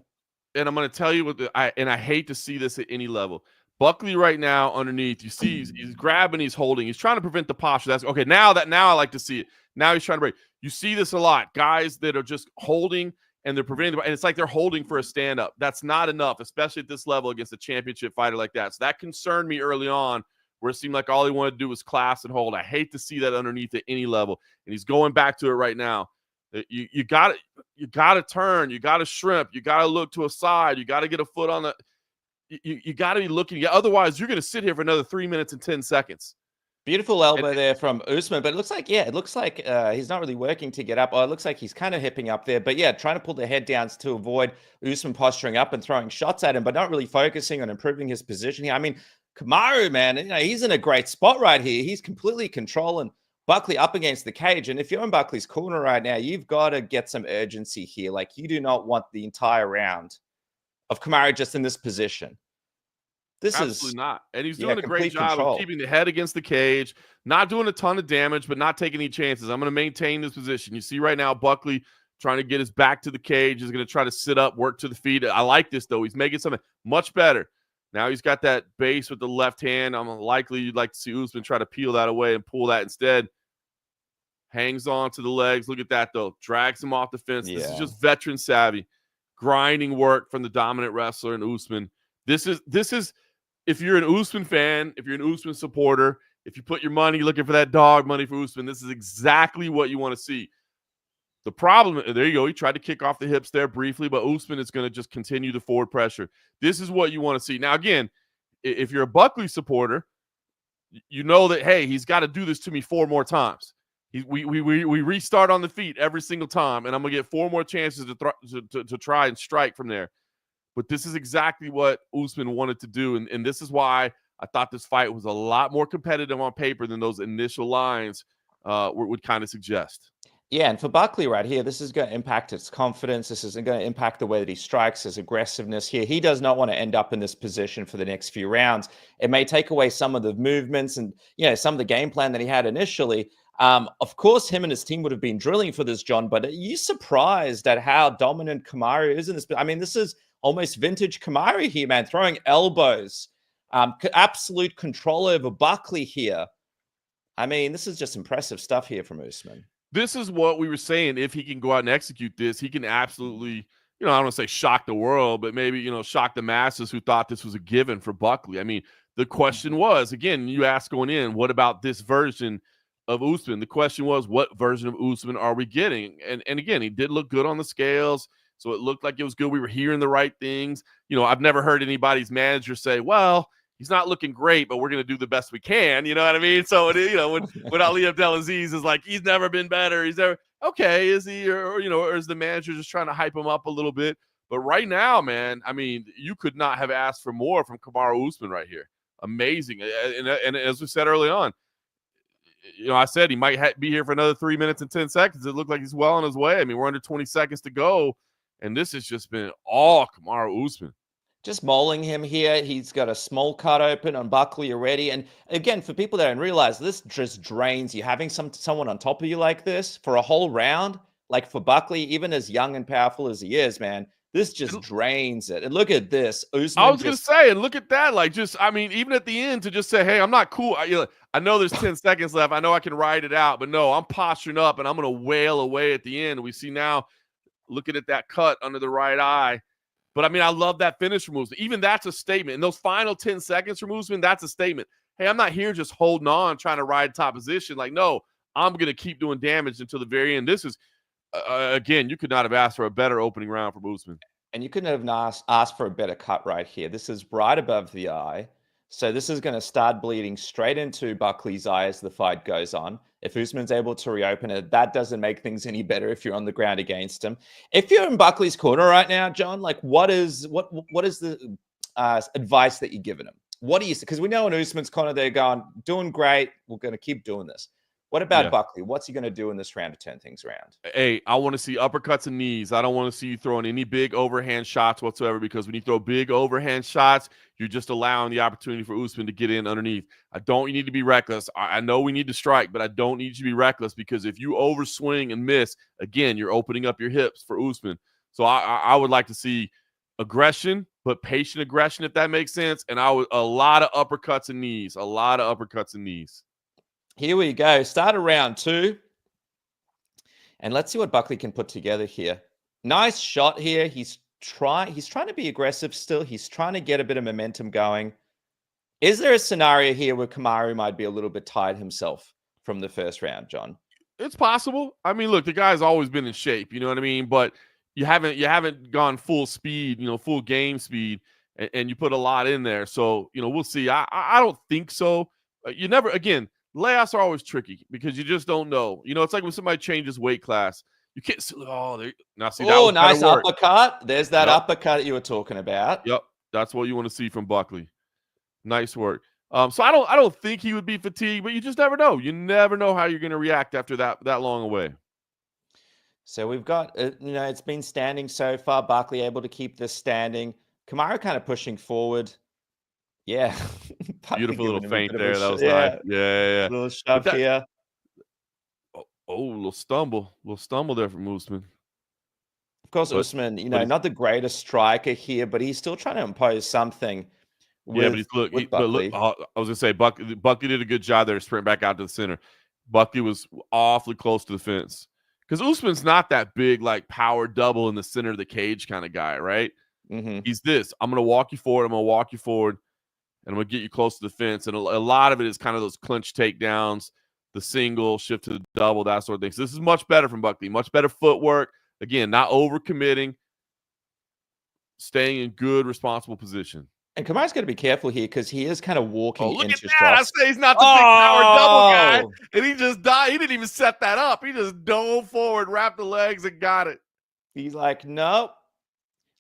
And I'm going to tell you I hate to see this at any level. Buckley right now underneath, you see he's grabbing, he's holding, he's trying to prevent the posture. That's okay. Now I like to see it. Now he's trying to break. You see this a lot. Guys that are just holding and they're preventing and it's like they're holding for a stand-up. That's not enough, especially at this level against a championship fighter like that. So that concerned me early on, where it seemed like all he wanted to do was clasp and hold. I hate to see that underneath at any level. And he's going back to it right now. You got to turn, you got to shrimp, you got to look to a side, you got to get a foot on the you got to be looking. Otherwise, you're going to sit here for another 3 minutes and 10 seconds. Beautiful elbow there from Usman, but it looks like he's not really working to get up. Oh, it looks like he's kind of hipping up there, but yeah, trying to pull the head down to avoid Usman posturing up and throwing shots at him, but not really focusing on improving his position here. I mean, Kamaru, man, he's in a great spot right here. He's completely controlling Buckley up against the cage, and if you're in Buckley's corner right now, you've got to get some urgency here. Like, you do not want the entire round of Kamaru just in this position. Absolutely not. And he's doing a great job of keeping the head against the cage, not doing a ton of damage, but not taking any chances. I'm going to maintain this position. You see right now, Buckley trying to get his back to the cage. He's going to try to sit up, work to the feet. I like this, though. He's making something much better. Now he's got that base with the left hand. You'd like to see Usman try to peel that away and pull that instead. Hangs on to the legs. Look at that, though. Drags him off the fence. Yeah. This is just veteran savvy. Grinding work from the dominant wrestler in Usman. This is if you're an Usman fan, if you're an Usman supporter, if you put your money looking for that dog money for Usman, this is exactly what you want to see. The problem, there you go. He tried to kick off the hips there briefly, but Usman is going to just continue the forward pressure. This is what you want to see. Now, again, if you're a Buckley supporter, you know that, hey, he's got to do this to me 4 more times. We restart on the feet every single time, and I'm going to get 4 more chances to try and strike from there. But this is exactly what Usman wanted to do, and this is why I thought this fight was a lot more competitive on paper than those initial lines would kind of suggest. Yeah, and for Buckley right here, this is going to impact his confidence. This is going to impact the way that he strikes, his aggressiveness here. He does not want to end up in this position for the next few rounds. It may take away some of the movements and some of the game plan that he had initially. Of course, him and his team would have been drilling for this, John, but are you surprised at how dominant Kamaru is in this? I mean, this is almost vintage Kamaru here, man, throwing elbows, absolute control over Buckley here. I mean, this is just impressive stuff here from Usman. This is what we were saying. If he can go out and execute this, he can absolutely, I don't want to say shock the world, but maybe, shock the masses who thought this was a given for Buckley. I mean, the question was, again, you asked going in, what about this version of Usman? The question was, what version of Usman are we getting? And again, he did look good on the scales, so it looked like it was good. We were hearing the right things. I've never heard anybody's manager say, well, he's not looking great, but we're going to do the best we can. You know what I mean? So, when Ali Abdelaziz is like, he's never been better. He's never, okay, is he? Or is the manager just trying to hype him up a little bit? But right now, man, I mean, you could not have asked for more from Kamaru Usman right here. Amazing. And as we said early on, I said he might be here for another 3 minutes and 10 seconds. It looked like he's well on his way. I mean, we're under 20 seconds to go, and this has just been all Kamaru Usman. Just mauling him here. He's got a small cut open on Buckley already. And again, for people that don't realize, this just drains you. Having someone on top of you like this for a whole round, like for Buckley, even as young and powerful as he is, man, this just drains it. And look at this. Usman, I was going to say, and look at that. Like, even at the end to just say, hey, I'm not cool. I know there's 10 seconds left. I know I can ride it out. But no, I'm posturing up, and I'm going to wail away at the end. We see now, looking at that cut under the right eye. But, I mean, I love that finish from Usman. Even that's a statement. In those final 10 seconds from Usman, that's a statement. hey, I'm not here just holding on, trying to ride top position. Like, no, I'm going to keep doing damage until the very end. This is, again, you could not have asked for a better opening round from Usman. And you couldn't have asked for a better cut right here. This is right above the eye. So this is going to start bleeding straight into Buckley's eye as the fight goes on. If Usman's able to reopen it, that doesn't make things any better if you're on the ground against him. If you're in Buckley's corner right now, John, like what is the advice that you're giving him? What do you say? Because we know in Usman's corner, they're going, doing great. We're going to keep doing this. What about Buckley? What's he going to do in this round to turn things around? Hey, I want to see uppercuts and knees. I don't want to see you throwing any big overhand shots whatsoever, because when you throw big overhand shots, you're just allowing the opportunity for Usman to get in underneath. I don't need to be reckless. I know we need to strike, but I don't need you to be reckless, because if you overswing and miss, again, you're opening up your hips for Usman. So I would like to see aggression, but patient aggression, if that makes sense. And a lot of uppercuts and knees. A lot of uppercuts and knees. Here we go. Start of round 2. And let's see what Buckley can put together here. Nice shot here. He's trying to be aggressive still. He's trying to get a bit of momentum going. Is there a scenario here where Kamaru might be a little bit tired himself from the first round, John? It's possible. I mean, look, the guy's always been in shape, you know what I mean? But you haven't gone full speed, full game speed, and you put a lot in there. So, we'll see. I don't think so. You never, again, layoffs are always tricky because you just don't know. It's like when somebody changes weight class. You can't see, nice uppercut. There's that uppercut you were talking about. Yep. That's what you want to see from Buckley. Nice work. So I don't think he would be fatigued, but you just never know. You never know how you're going to react after that long away. So we've got, it's been standing so far. Buckley able to keep this standing. Kamaru kind of pushing forward. Yeah. Beautiful little feint there. That was nice. Yeah. Little shove here. Little stumble there from Usman. Of course, Usman, not the greatest striker here, but he's still trying to impose something. But look, I was gonna say Buckley did a good job there to sprint back out to the center. Buckley was awfully close to the fence because Usman's not that big, like power double in the center of the cage kind of guy, right? Mm-hmm. He's this. I'm gonna walk you forward. And I'm gonna get you close to the fence. And a lot of it is kind of those clinch takedowns, the single, shift to the double, that sort of thing. So this is much better from Buckley. Much better footwork. Again, not overcommitting, staying in good, responsible position. And Kamaru's got to be careful here because he is kind of walking into look at that. shots. I say he's not the big power double guy. And he just died. He didn't even set that up. He just dove forward, wrapped the legs, and got it. He's like, nope.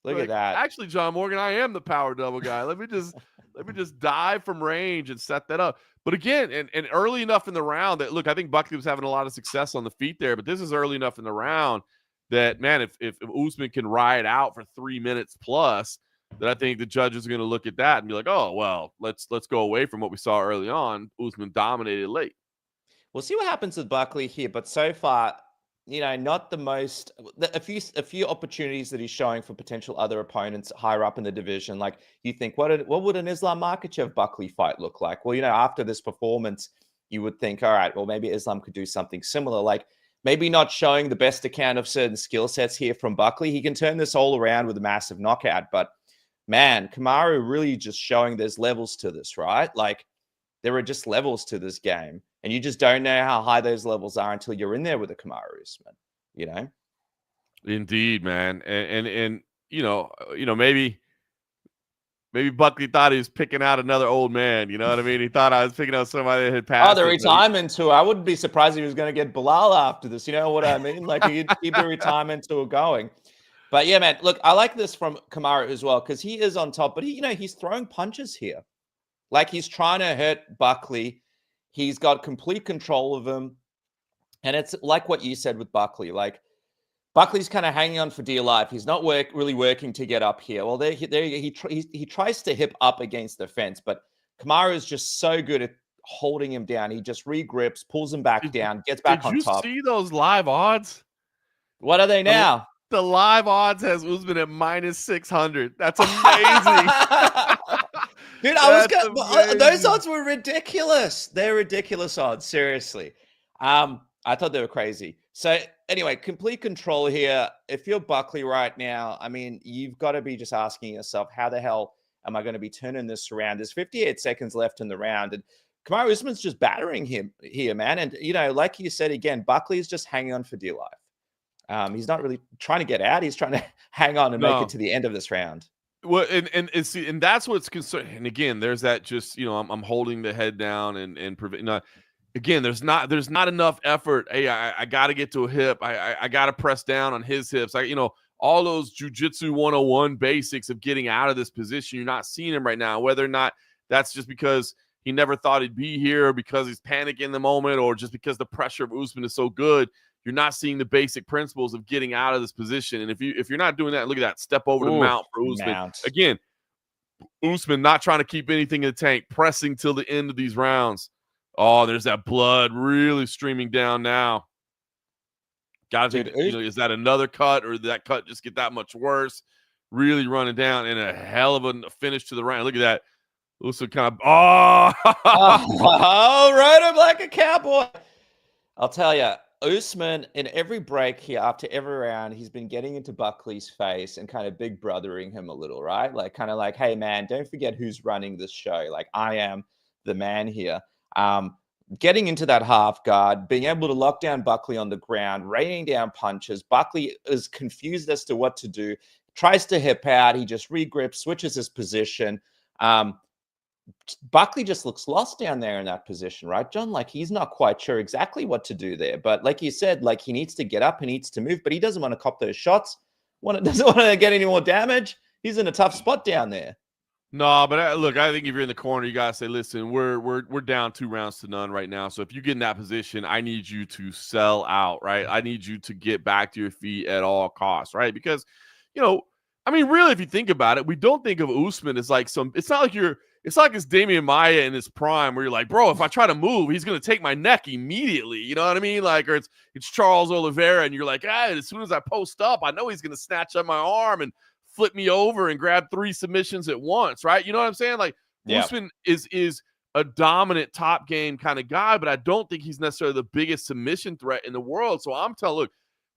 Look at that. Actually, John Morgan, I am the power double guy. Let me just dive from range and set that up. But again, and early enough in the round that, look, I think Buckley was having a lot of success on the feet there, but this is early enough in the round that, man, if Usman can ride out for 3 minutes plus, that I think the judges are going to look at that and be like, oh, well, let's go away from what we saw early on. Usman dominated late. We'll see what happens with Buckley here, but so far, not the most. A few opportunities that he's showing for potential other opponents higher up in the division. Like you think, what would an Islam Makhachev Buckley fight look like? Well, after this performance, you would think, all right, well, maybe Islam could do something similar. Like maybe not showing the best account of certain skill sets here from Buckley. He can turn this all around with a massive knockout, but man, Kamaru really just showing there's levels to this, right? Like there are just levels to this game. And you just don't know how high those levels are until you're in there with a Kamaru Usman, Indeed, man. And maybe Buckley thought he was picking out another old man. You know what I mean? He thought I was picking out somebody that had passed. The retirement tour. I wouldn't be surprised if he was going to get Bilal after this. You know what I mean? Like he'd keep the retirement tour going. But yeah, man, look, I like this from Kamaru as well because he is on top, but he's throwing punches here. Like he's trying to hurt Buckley. He's got complete control of him. And it's like what you said with Buckley. Like Buckley's kind of hanging on for dear life. He's not really working to get up here. Well, he tries to hip up against the fence, but Kamaru is just so good at holding him down. He just regrips, pulls him back down, gets back on top. Did you see those live odds? What are they now? The live odds has Usman at -600. That's amazing. Dude, those odds were ridiculous. They're ridiculous odds, seriously. I thought they were crazy. So anyway, complete control here. If you're Buckley right now, I mean, you've got to be just asking yourself, how the hell am I going to be turning this around? There's 58 seconds left in the round. And Kamaru Usman's just battering him here, man. And, like you said, again, Buckley is just hanging on for dear life. He's not really trying to get out. He's trying to hang on and make it to the end of this round. Well, and see, and that's what's concerning. And again, there's that just, I'm holding the head down and prevent. Again, there's not enough effort. Hey, I got to get to a hip. I got to press down on his hips. All those jiu-jitsu 101 basics of getting out of this position. You're not seeing him right now. Whether or not that's just because he never thought he'd be here, or because he's panicking in the moment, or just because the pressure of Usman is so good, you're not seeing the basic principles of getting out of this position. And if you're not doing that, look at that. Step over to mount for Usman. Again, Usman not trying to keep anything in the tank, pressing till the end of these rounds. Oh, there's that blood really streaming down now. Got to think, is that another cut, or did that cut just get that much worse? Really running down, and a hell of a finish to the round. Look at that. Usman kind of, rode him like a cowboy. I'll tell you, Usman, in every break here, after every round, he's been getting into Buckley's face and kind of big brothering him a little, right? Like, kind of like, hey, man, don't forget who's running this show. Like, I am the man here. Getting into that half guard, being able to lock down Buckley on the ground, raining down punches. Buckley is confused as to what to do, tries to hip out. He just regrips, switches his position. Buckley just looks lost down there in that position, right, John? Like, he's not quite sure exactly what to do there. But like you said, like, he needs to get up, he needs to move, but he doesn't want to cop those shots. Doesn't want to get any more damage. He's in a tough spot down there. No, but look, I think if you're in the corner, you gotta say, listen, we're down 2-0 right now. So if you get in that position, I need you to sell out, right? I need you to get back to your feet at all costs, right? Because, really, if you think about it, we don't think of Usman as like it's not like it's Damian Maia in his prime where you're like, bro, if I try to move, he's going to take my neck immediately. You know what I mean? Like, or it's Charles Oliveira, and you're like, as soon as I post up, I know he's going to snatch up my arm and flip me over and grab 3 submissions at once, right? You know what I'm saying? Like, Usman is a dominant top game kind of guy, but I don't think he's necessarily the biggest submission threat in the world. So I'm telling, look,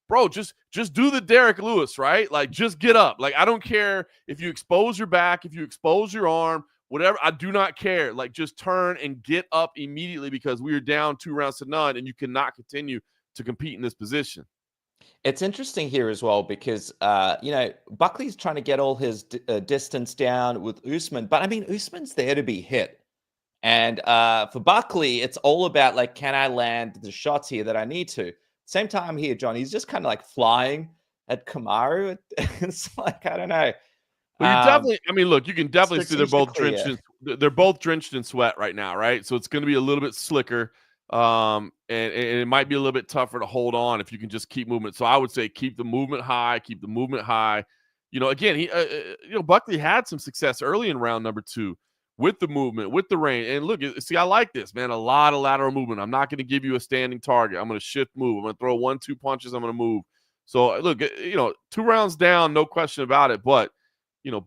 bro, just do the Derek Lewis, right? Like, just get up. Like, I don't care if you expose your back, if you expose your arm, whatever. I do not care. Like, just turn and get up immediately, because we are down 2-0 and you cannot continue to compete in this position. It's interesting here as well because, Buckley's trying to get all his distance down with Usman. But, I mean, Usman's there to be hit. And for Buckley, it's all about, like, can I land the shots here that I need to? Same time here, John, he's just kind of, like, flying at Kamaru. It's like, I don't know. Well, you definitely, look, you can definitely see they're both drenched in sweat right now, right? So it's going to be a little bit slicker. And it might be a little bit tougher to hold on if you can just keep movement. So I would say keep the movement high. Again, Buckley had some success early in round number 2 with the movement, with the range. And look, see, I like this, man. A lot of lateral movement. I'm not going to give you a standing target. I'm going to shift move. I'm going to throw 1-2 punches. I'm going to move. So look, 2 rounds down, no question about it. But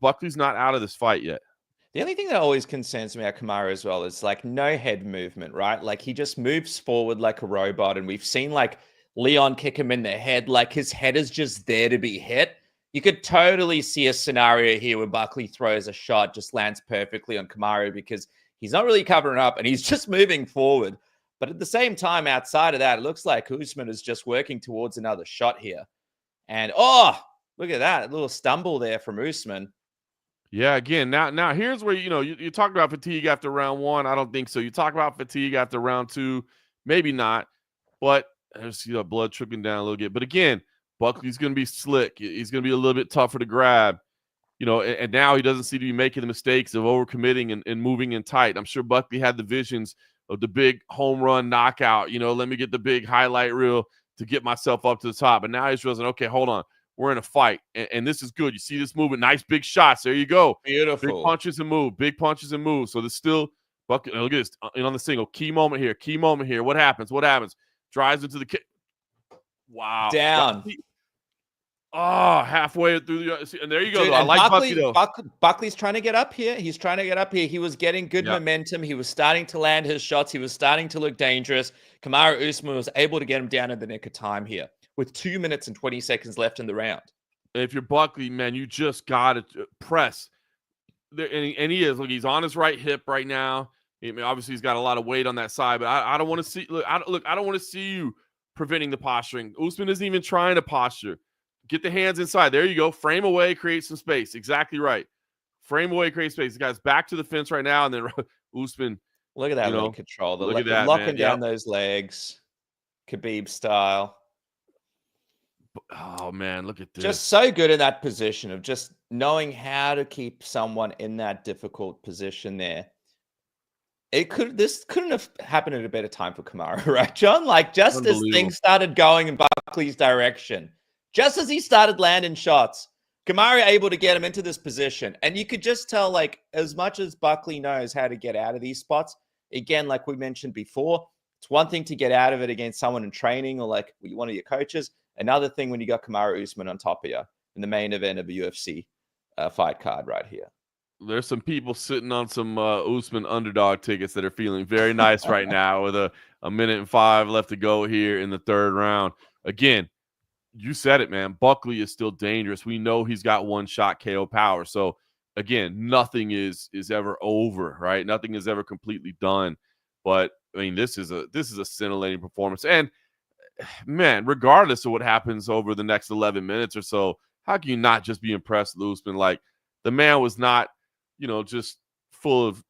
Buckley's not out of this fight yet. The only thing that always concerns me about Kamaru as well is, like, no head movement, right? Like, he just moves forward like a robot, and we've seen, like, Leon kick him in the head. Like, his head is just there to be hit. You could totally see a scenario here where Buckley throws a shot, just lands perfectly on Kamaru because he's not really covering up and he's just moving forward. But at the same time, outside of that, it looks like Usman is just working towards another shot here. And, look at that, a little stumble there from Usman. Yeah, again, now here's where, you talk about fatigue after round 1. I don't think so. You talk about fatigue after round 2, maybe not. But there's blood trickling down a little bit. But again, Buckley's going to be slick. He's going to be a little bit tougher to grab. And now he doesn't seem to be making the mistakes of overcommitting and moving in tight. I'm sure Buckley had the visions of the big home run knockout. Let me get the big highlight reel to get myself up to the top. But now he's realizing, okay, hold on. We're in a fight, and this is good. You see this movement, nice big shots. There you go. Beautiful. Big punches and move. So there's still Buckley. Look at this on the single. Key moment here. What happens? Drives into the kick. Wow. Down. Halfway through the, and there you go. Dude, I like Buckley though. Buckley's trying to get up here. He was getting good momentum. He was starting to land his shots. He was starting to look dangerous. Kamaru Usman was able to get him down in the nick of time here with 2 minutes and 20 seconds left in the round. If you're Buckley, man, you just got to press. And he is. Look, he's on his right hip right now. I mean, obviously he's got a lot of weight on that side, but I don't want to see. I don't want to see you preventing the posturing. Usman isn't even trying to posture. Get the hands inside. There you go. Frame away, create some space. Exactly right. Frame away, create space. The guy's back to the fence right now, and then Usman. Look at that leg control. Look at that, locking man. down those legs, Khabib style. Oh man, look at this. Just so good in that position of just knowing how to keep someone in that difficult position there. This couldn't have happened at a better time for Kamaru, right, John? Like, just as things started going in Buckley's direction, just as he started landing shots, Kamaru able to get him into this position. And you could just tell, like, as much as Buckley knows how to get out of these spots, again, like we mentioned before, it's one thing to get out of it against someone in training or like one of your coaches. Another thing when you got Kamaru Usman on top of you in the main event of a UFC fight card right here. There's some people sitting on some Usman underdog tickets that are feeling very nice right now with a minute and 5 left to go here in the 3rd round. Again, you said it, man. Buckley is still dangerous. We know he's got one-shot KO power. So, again, nothing is ever over, right? Nothing is ever completely done. But, I mean, this is a scintillating performance. And, man, regardless of what happens over the next 11 minutes or so, how can you not just be impressed with Usman? Like, the man was not, just full of,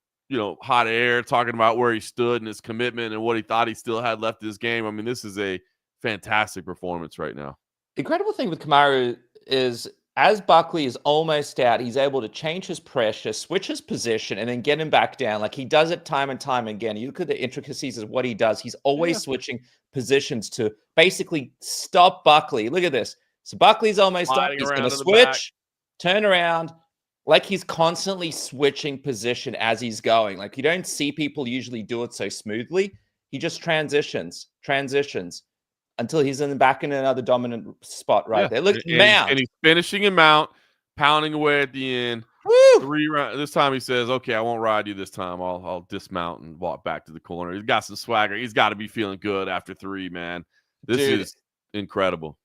hot air, talking about where he stood and his commitment and what he thought he still had left in his game. I mean, this is a fantastic performance right now. The incredible thing with Kamaru is as Buckley is almost out, he's able to change his pressure, switch his position, and then get him back down. Like, he does it time and time again. You look at the intricacies of what he does. He's always switching positions to basically stop Buckley. Look at this. So Buckley's almost up. He's going to switch, turn around. Like, he's constantly switching position as he's going. Like, you don't see people usually do it so smoothly. He just transitions until he's back in another dominant spot right there. Look, mount. And he's finishing him out, pounding away at the end. Woo! 3 rounds. This time he says, okay, I won't ride you this time. I'll dismount and walk back to the corner. He's got some swagger. He's got to be feeling good after 3, man. This is incredible.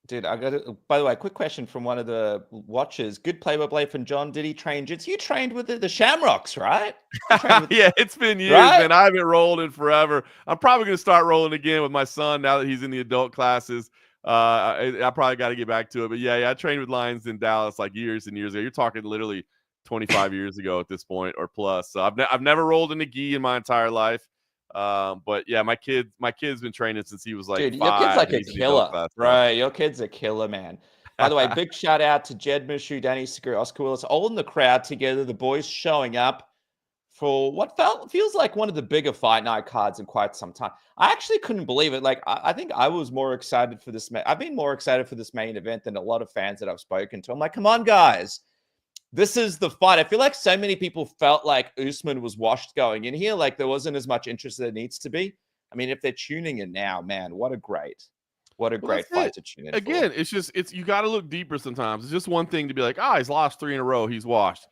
Dude, I got it. By the way, quick question from one of the watchers. Good play-by-play from John. Did he train jits? You trained with the Shamrocks, right? Yeah, it's been years, man. I haven't rolled in forever. I'm probably going to start rolling again with my son now that he's in the adult classes. I probably got to get back to it. But yeah, I trained with Lions in Dallas like years and years ago. You're talking literally 25 years ago at this point or plus. So I've never rolled in a gi in my entire life. But yeah, my kid's been training since he was like, dude, 5. Your kid's like a killer, right? Your kid's a killer, man. By the way, big shout out to Jed Mishu, Danny Segura, Oscar Willis, all in the crowd together. The boys showing up for what feels like one of the bigger fight night cards in quite some time. I actually couldn't believe it. Like, I think I was more excited for this. I've been more excited for this main event than a lot of fans that I've spoken to. I'm like, come on, guys. This is the fight. I feel like so many people felt like Usman was washed going in here. Like, there wasn't as much interest as there needs to be. I mean, if they're tuning in now, man, what a great fight to tune in again, for. It's you got to look deeper sometimes. It's just one thing to be like, he's lost 3 in a row. He's washed.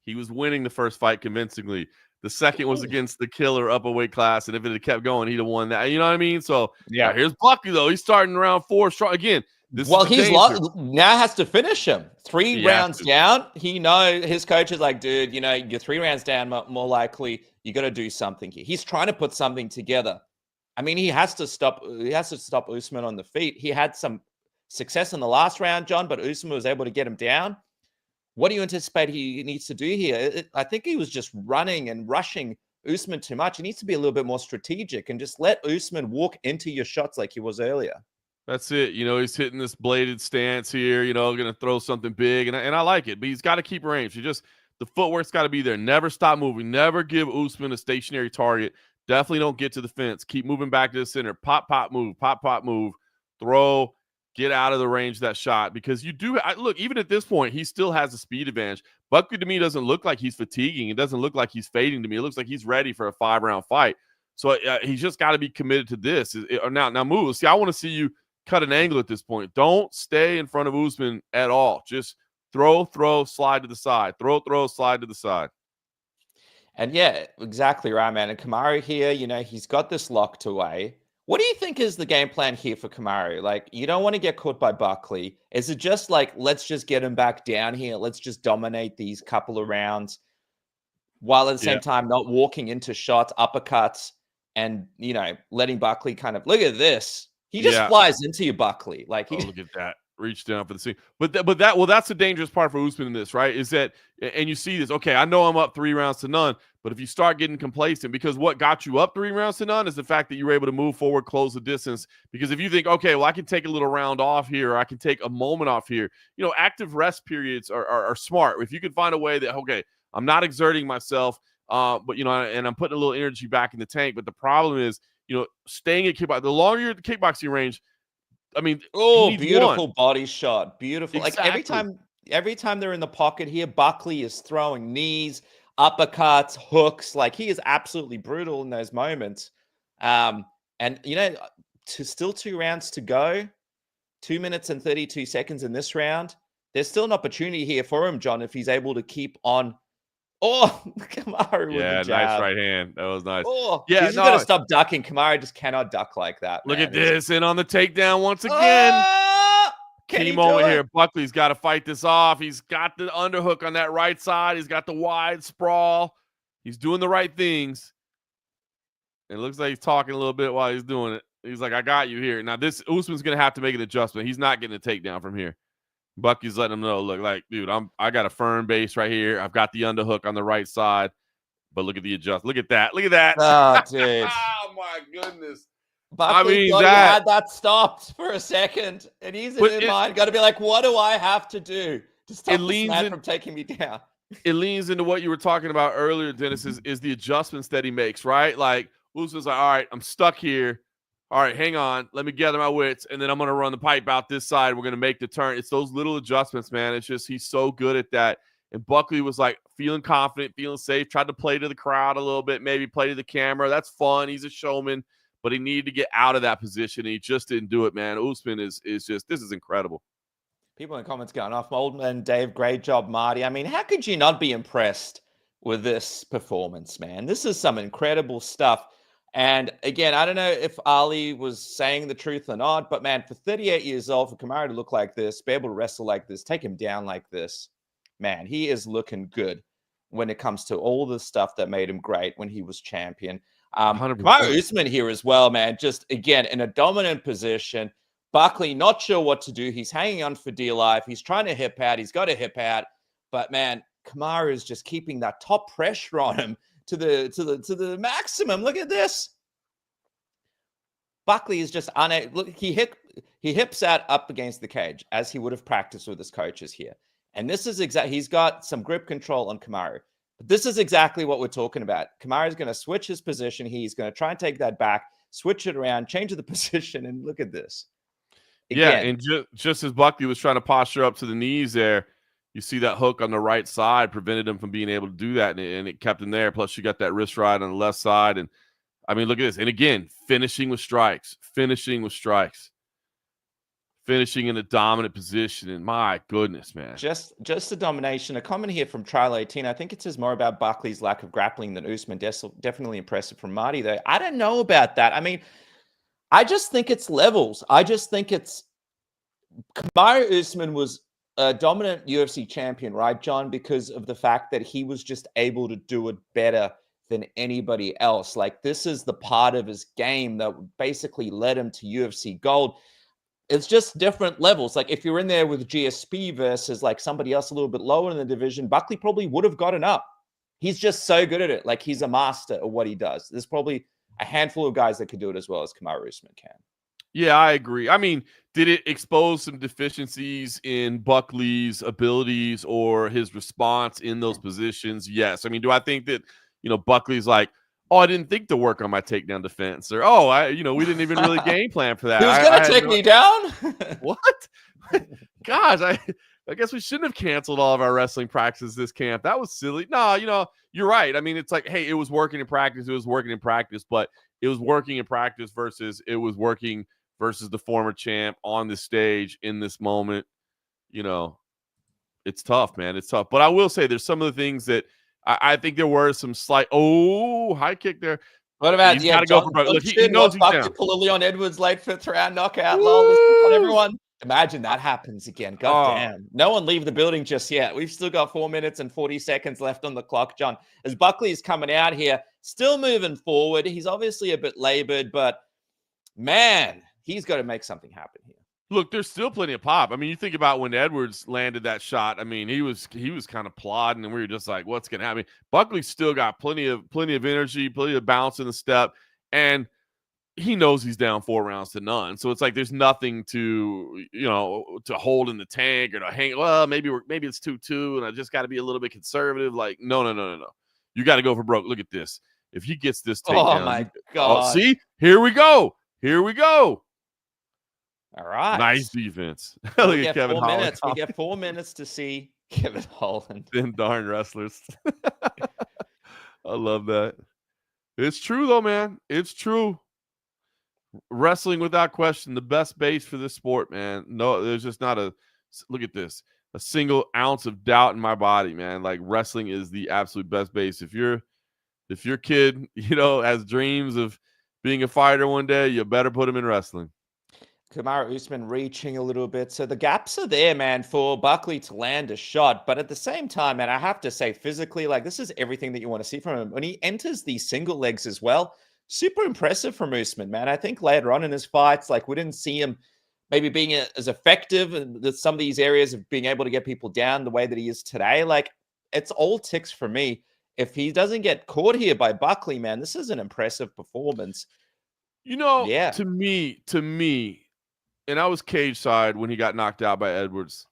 He was winning the first fight convincingly. The second was against the killer up a weight class. And if it had kept going, he'd have won that. You know what I mean? So yeah, here's Buckley though. He's starting round 4 strong again. He's lost, now has to finish him. 3 rounds down. His coach is like, dude, you're 3 rounds down. More likely, you got to do something here. He's trying to put something together. I mean, he has to stop Usman on the feet. He had some success in the last round, John, but Usman was able to get him down. What do you anticipate he needs to do here? I think he was just running and rushing Usman too much. He needs to be a little bit more strategic and just let Usman walk into your shots like he was earlier. That's it. He's hitting this bladed stance here, going to throw something big. And I like it, but he's got to keep range. The footwork's got to be there. Never stop moving. Never give Usman a stationary target. Definitely don't get to the fence. Keep moving back to the center. Pop, pop, move. Pop, pop, move. Throw. Get out of the range of that shot. Because look, even at this point, he still has a speed advantage. Buckley, to me, doesn't look like he's fatiguing. It doesn't look like he's fading to me. It looks like he's ready for a 5-round fight. So he's just got to be committed to this. Now move. See, I want to see you cut an angle at this point. Don't stay in front of Usman at all. Just throw, slide to the side. Throw, slide to the side. And yeah, exactly right, man. And Kamaru here, he's got this locked away. What do you think is the game plan here for Kamaru? Like, you don't want to get caught by Buckley. Is it just like, let's just get him back down here. Let's just dominate these couple of rounds. while at the same time not walking into shots, uppercuts, and, you know, letting Buckley kind of, look at this. He just flies into you, Buckley. Like, he, look at that. Reach down for the scene. But that's the dangerous part for Usman in this, right? Is that, and you see this, okay, I know I'm up 3-0, but if you start getting complacent, because what got you up 3-0 is the fact that you were able to move forward, close the distance. Because if you think, okay, well, I can take a little round off here, or I can take a moment off here, you know, active rest periods are smart. If you can find a way that, okay, I'm not exerting myself, but, you know, and I'm putting a little energy back in the tank. But the problem is, you know, staying at kickboxing, the longer you're at the kickboxing range, I mean, beautiful body shot. Beautiful. Exactly. Like every time they're in the pocket here, Buckley is throwing knees, uppercuts, hooks. Like, he is absolutely brutal in those moments. And, you know, still 2 rounds to go, 2 minutes and 32 seconds in this round. There's still an opportunity here for him, John, if he's able to keep on. Oh, Kamaru with the jab. Nice right hand. That was nice. Oh, yeah, he's got to stop ducking. Kamaru just cannot duck like that. Look at this. And on the takedown once again. Key moment here. Buckley's got to fight this off. He's got the underhook on that right side. He's got the wide sprawl. He's doing the right things. It looks like he's talking a little bit while he's doing it. He's like, I got you here. Now, this Usman's going to have to make an adjustment. He's not getting a takedown from here. Bucky's letting him know, look, like, dude, I got a firm base right here. I've got the underhook on the right side. But look at the adjust. Look at that. Look at that. Oh, dude. Oh, my goodness. Buckley had that stopped for a second. And he's in his mind got to be like, what do I have to do to stop this man from taking me down? It leans into what you were talking about earlier, Dennis, is the adjustments that he makes, right? Like, Usman's like, all right, I'm stuck here. All right, hang on. Let me gather my wits, and then I'm going to run the pipe out this side. We're going to make the turn. It's those little adjustments, man. It's just he's so good at that. And Buckley was like feeling confident, feeling safe, tried to play to the crowd a little bit, maybe play to the camera. That's fun. He's a showman, but he needed to get out of that position, and he just didn't do it, man. Usman is just – this is incredible. People in the comments going off. Oldman, Dave, great job, Marty. I mean, how could you not be impressed with this performance, man? This is some incredible stuff. And again, I don't know if Ali was saying the truth or not, but man, for 38 years old, for Kamaru to look like this, be able to wrestle like this, take him down like this, man, he is looking good when it comes to all the stuff that made him great when he was champion. Kamaru Usman here as well, man, just again, in a dominant position. Buckley, not sure what to do. He's hanging on for dear life. He's trying to hip out. He's got to hip out. But man, Kamaru is just keeping that top pressure on him to the maximum. Look at this. Buckley is just unable. Look, he hips out up against the cage as he would have practiced with his coaches here. And this is exactly, he's got some grip control on Kamaru. But this is exactly what we're talking about. Kamaru is going to switch his position. He's going to try and take that back, switch it around, change the position, and look at this. Again, yeah, and just as Buckley was trying to posture up to the knees there, you see that hook on the right side prevented him from being able to do that, and it kept him there. Plus, you got that wrist ride on the left side. And, I mean, look at this. And, again, finishing with strikes, finishing in a dominant position. And, my goodness, man. Just the domination. A comment here from Trial 18. I think it says more about Buckley's lack of grappling than Usman. Definitely impressive from Marty, though. I don't know about that. I mean, I just think it's levels. I just think it's Kamaru Usman was a dominant UFC champion, right, John? Because of the fact that he was just able to do it better than anybody else. Like, this is the part of his game that basically led him to UFC gold. It's just different levels. Like, if you're in there with GSP versus like somebody else a little bit lower in the division, Buckley probably would have gotten up. He's just so good at it. Like, he's a master of what he does. There's probably a handful of guys that could do it as well as Kamaru Usman can. Yeah, I agree. I mean, did it expose some deficiencies in Buckley's abilities or his response in those positions? Yes. I mean, do I think that, Buckley's like, oh, I didn't think to work on my takedown defense, or, we didn't even really game plan for that. He was going to take me down? What? Gosh, I guess we shouldn't have canceled all of our wrestling practices this camp. That was silly. No, you're right. I mean, it's like, hey, it was working in practice. It was working in practice, but it was working in practice versus it was working versus the former champ on the stage in this moment. It's tough, man. It's tough. But I will say there's some of the things that I think there were some slight high kick there. What about he's got to go for Look, he knows he's down. Pull a Leon Edwards late 5th round knockout. Lol, this is on everyone. Imagine that happens again. God Oh, damn. No one leave the building just yet. We've still got 4 minutes and 40 seconds left on the clock, John. As Buckley is coming out here, still moving forward. He's obviously a bit labored, but man, he's got to make something happen here. look, there's still plenty of pop. I mean, you think about when Edwards landed that shot. I mean, he was kind of plodding, and we were just like, "What's gonna happen?" Buckley's still got plenty of energy, plenty of bounce in the step, and he knows he's down 4 rounds to none. So it's like there's nothing to to hold in the tank or to hang. Well, maybe it's 2-2, and I just got to be a little bit conservative. Like, no. You got to go for broke. Look at this. If he gets this takedown, Oh my God! see, here we go. All right, Nice defense. We Look at get Kevin 4 Holland. minutes. We get 4 minutes to see Kevin Holland. Them darn wrestlers. I love that. It's true though, man. It's true. Wrestling without question, the best base for this sport, man. No, there's just not a look at this. A single ounce of doubt in my body, man. Like wrestling is the absolute best base. If your kid, has dreams of being a fighter one day, you better put him in wrestling. Kamaru Usman reaching a little bit. So the gaps are there, man, for Buckley to land a shot. But at the same time, man, I have to say physically, like this is everything that you want to see from him. When he enters these single legs as well, super impressive from Usman, man. I think later on in his fights, like we didn't see him maybe being as effective in some of these areas of being able to get people down the way that he is today. Like it's all ticks for me. If he doesn't get caught here by Buckley, man, this is an impressive performance. Yeah. To me, and I was cage side when he got knocked out by Edwards,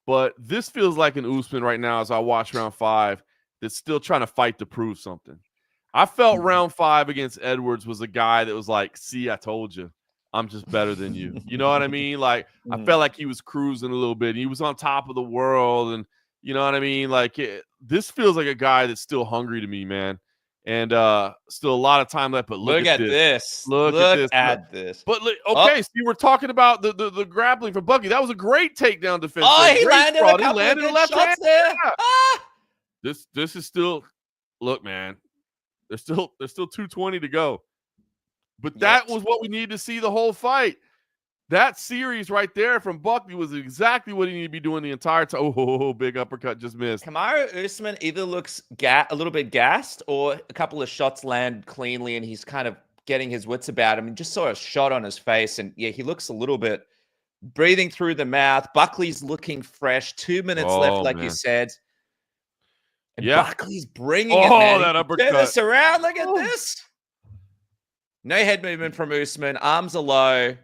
but this feels like an Usman right now as I watch round 5 that's still trying to fight to prove something. I felt round 5 against Edwards was a guy that was like, see, I told you, I'm just better than you. You know what I mean? Like, I felt like he was cruising a little bit. He was on top of the world. And you know what I mean? Like, this feels like a guy that's still hungry to me, man. And still a lot of time left. But look at this. Look at this. But okay, see, we're talking about the grappling for Buckley. That was a great takedown defense. Oh, he landed a couple of good shots there. Yeah. Ah! This is still, look, man. There's still 220 to go. But that was what we needed to see the whole fight. That series right there from Buckley was exactly what he needed to be doing the entire time. Oh, big uppercut just missed. Kamaru Usman either looks a little bit gassed or a couple of shots land cleanly and he's kind of getting his wits about him. And just saw a shot on his face. And yeah, he looks a little bit breathing through the mouth. Buckley's looking fresh. 2 minutes left, like you said. And Buckley's bringing it, man. That uppercut. Turn this around. Look at this. No head movement from Usman. Arms are low.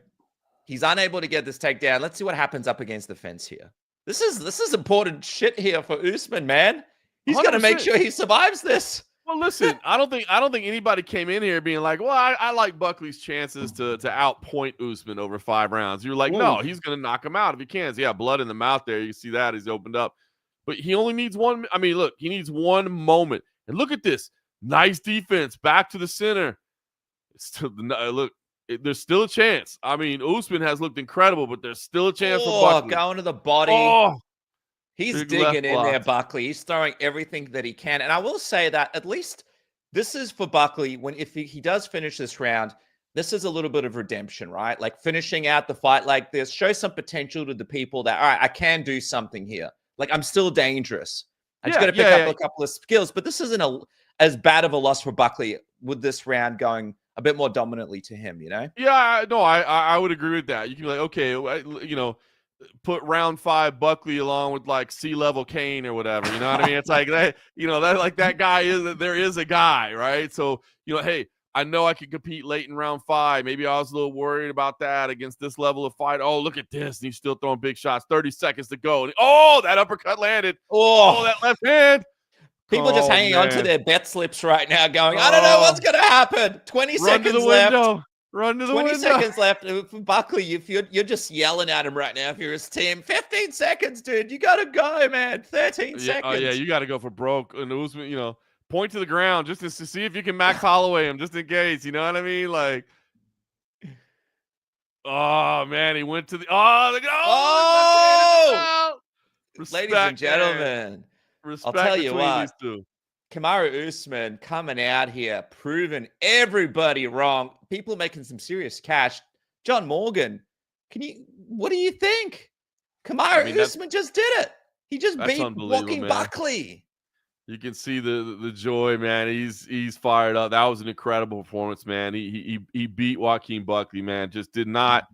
He's unable to get this takedown. Let's see what happens up against the fence here. This is important shit here for Usman, man. He's got to make sure he survives this. Well, listen, I don't think anybody came in here being like, well, I like Buckley's chances to outpoint Usman over 5 rounds. You're like, no, he's going to knock him out if he can. So, yeah, blood in the mouth there. You see that. He's opened up. But he only needs one. I mean, look, he needs one moment. And look at this. Nice defense. Back to the center. There's still a chance. I mean, Usman has looked incredible, but there's still a chance for Buckley. Going to the body. He's digging in there, Buckley. He's throwing everything that he can. And I will say that at least this is for Buckley. If he does finish this round, this is a little bit of redemption, right? Like finishing out the fight like this, show some potential to the people that, all right, I can do something here. Like I'm still dangerous. I just got to pick up a couple of skills. But this isn't as bad of a loss for Buckley with this round going a bit more dominantly to him, Yeah, no, I would agree with that. You can be like, okay, put round 5 Buckley along with like C-level Kane or whatever. You know what I mean? It's like that, that guy there is a guy, right? So, hey, I know I can compete late in round 5. Maybe I was a little worried about that against this level of fight. Oh, look at this. And he's still throwing big shots. 30 seconds to go. And, that uppercut landed. Oh, that left hand. People just hanging on to their bet slips right now going, I don't know what's going to happen. 20 seconds left. Run to the 20 window. Seconds left. For Buckley, if you're just yelling at him right now if you're his team. 15 seconds, dude. You got to go, man. 13 seconds. Oh, yeah, you got to go for broke. And Usman, point to the ground just to see if you can Max Holloway him just in case. You know what I mean? Like, oh, man, he went to the ladies and gentlemen. Respect I'll tell you what, these two. Kamaru Usman coming out here, proving everybody wrong. People making some serious cash. John Morgan, What do you think? Kamaru Usman just did it. He just that's beat unbelievable, Joaquin man. Buckley. You can see the joy, man. He's fired up. That was an incredible performance, man. He beat Joaquin Buckley, man. Just did not,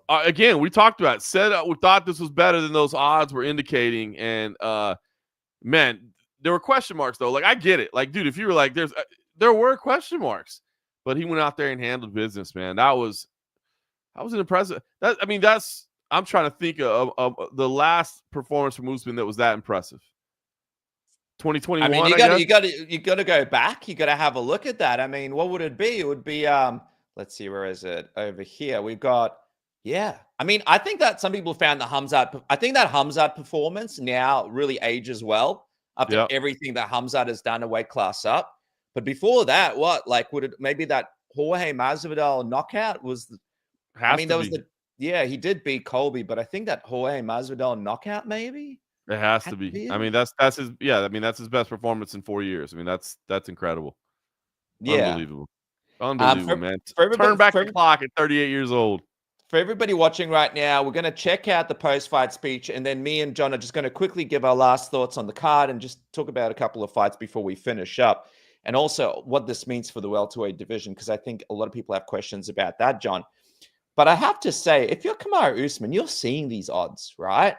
again, we talked about it, we thought this was better than those odds were indicating, and man, there were question marks though. Like, I get it. Like, dude, if you were like, there were question marks, but he went out there and handled business, man. That was an impressive. I'm trying to think of the last performance from Usman that was that impressive. 2021. I mean, you got to go back. You got to have a look at that. I mean, what would it be? It would be let's see, where is it? Over here. We've got I mean, I think that some people found the Hamzat performance now really ages well after everything that Hamzat has done to weight class up. But before that, maybe that Jorge Masvidal knockout was he did beat Colby, but I think that Jorge Masvidal knockout maybe. It has to be. I mean, that's his. Yeah, I mean, that's his best performance in 4 years. I mean, that's incredible. Yeah, unbelievable, man. Turn back the clock at 38 years old. For everybody watching right now, we're going to check out the post-fight speech, and then me and John are just going to quickly give our last thoughts on the card and just talk about a couple of fights before we finish up, and also what this means for the welterweight division, because I think a lot of people have questions about that, John. But I have to say, if you're Kamaru Usman, you're seeing these odds, right?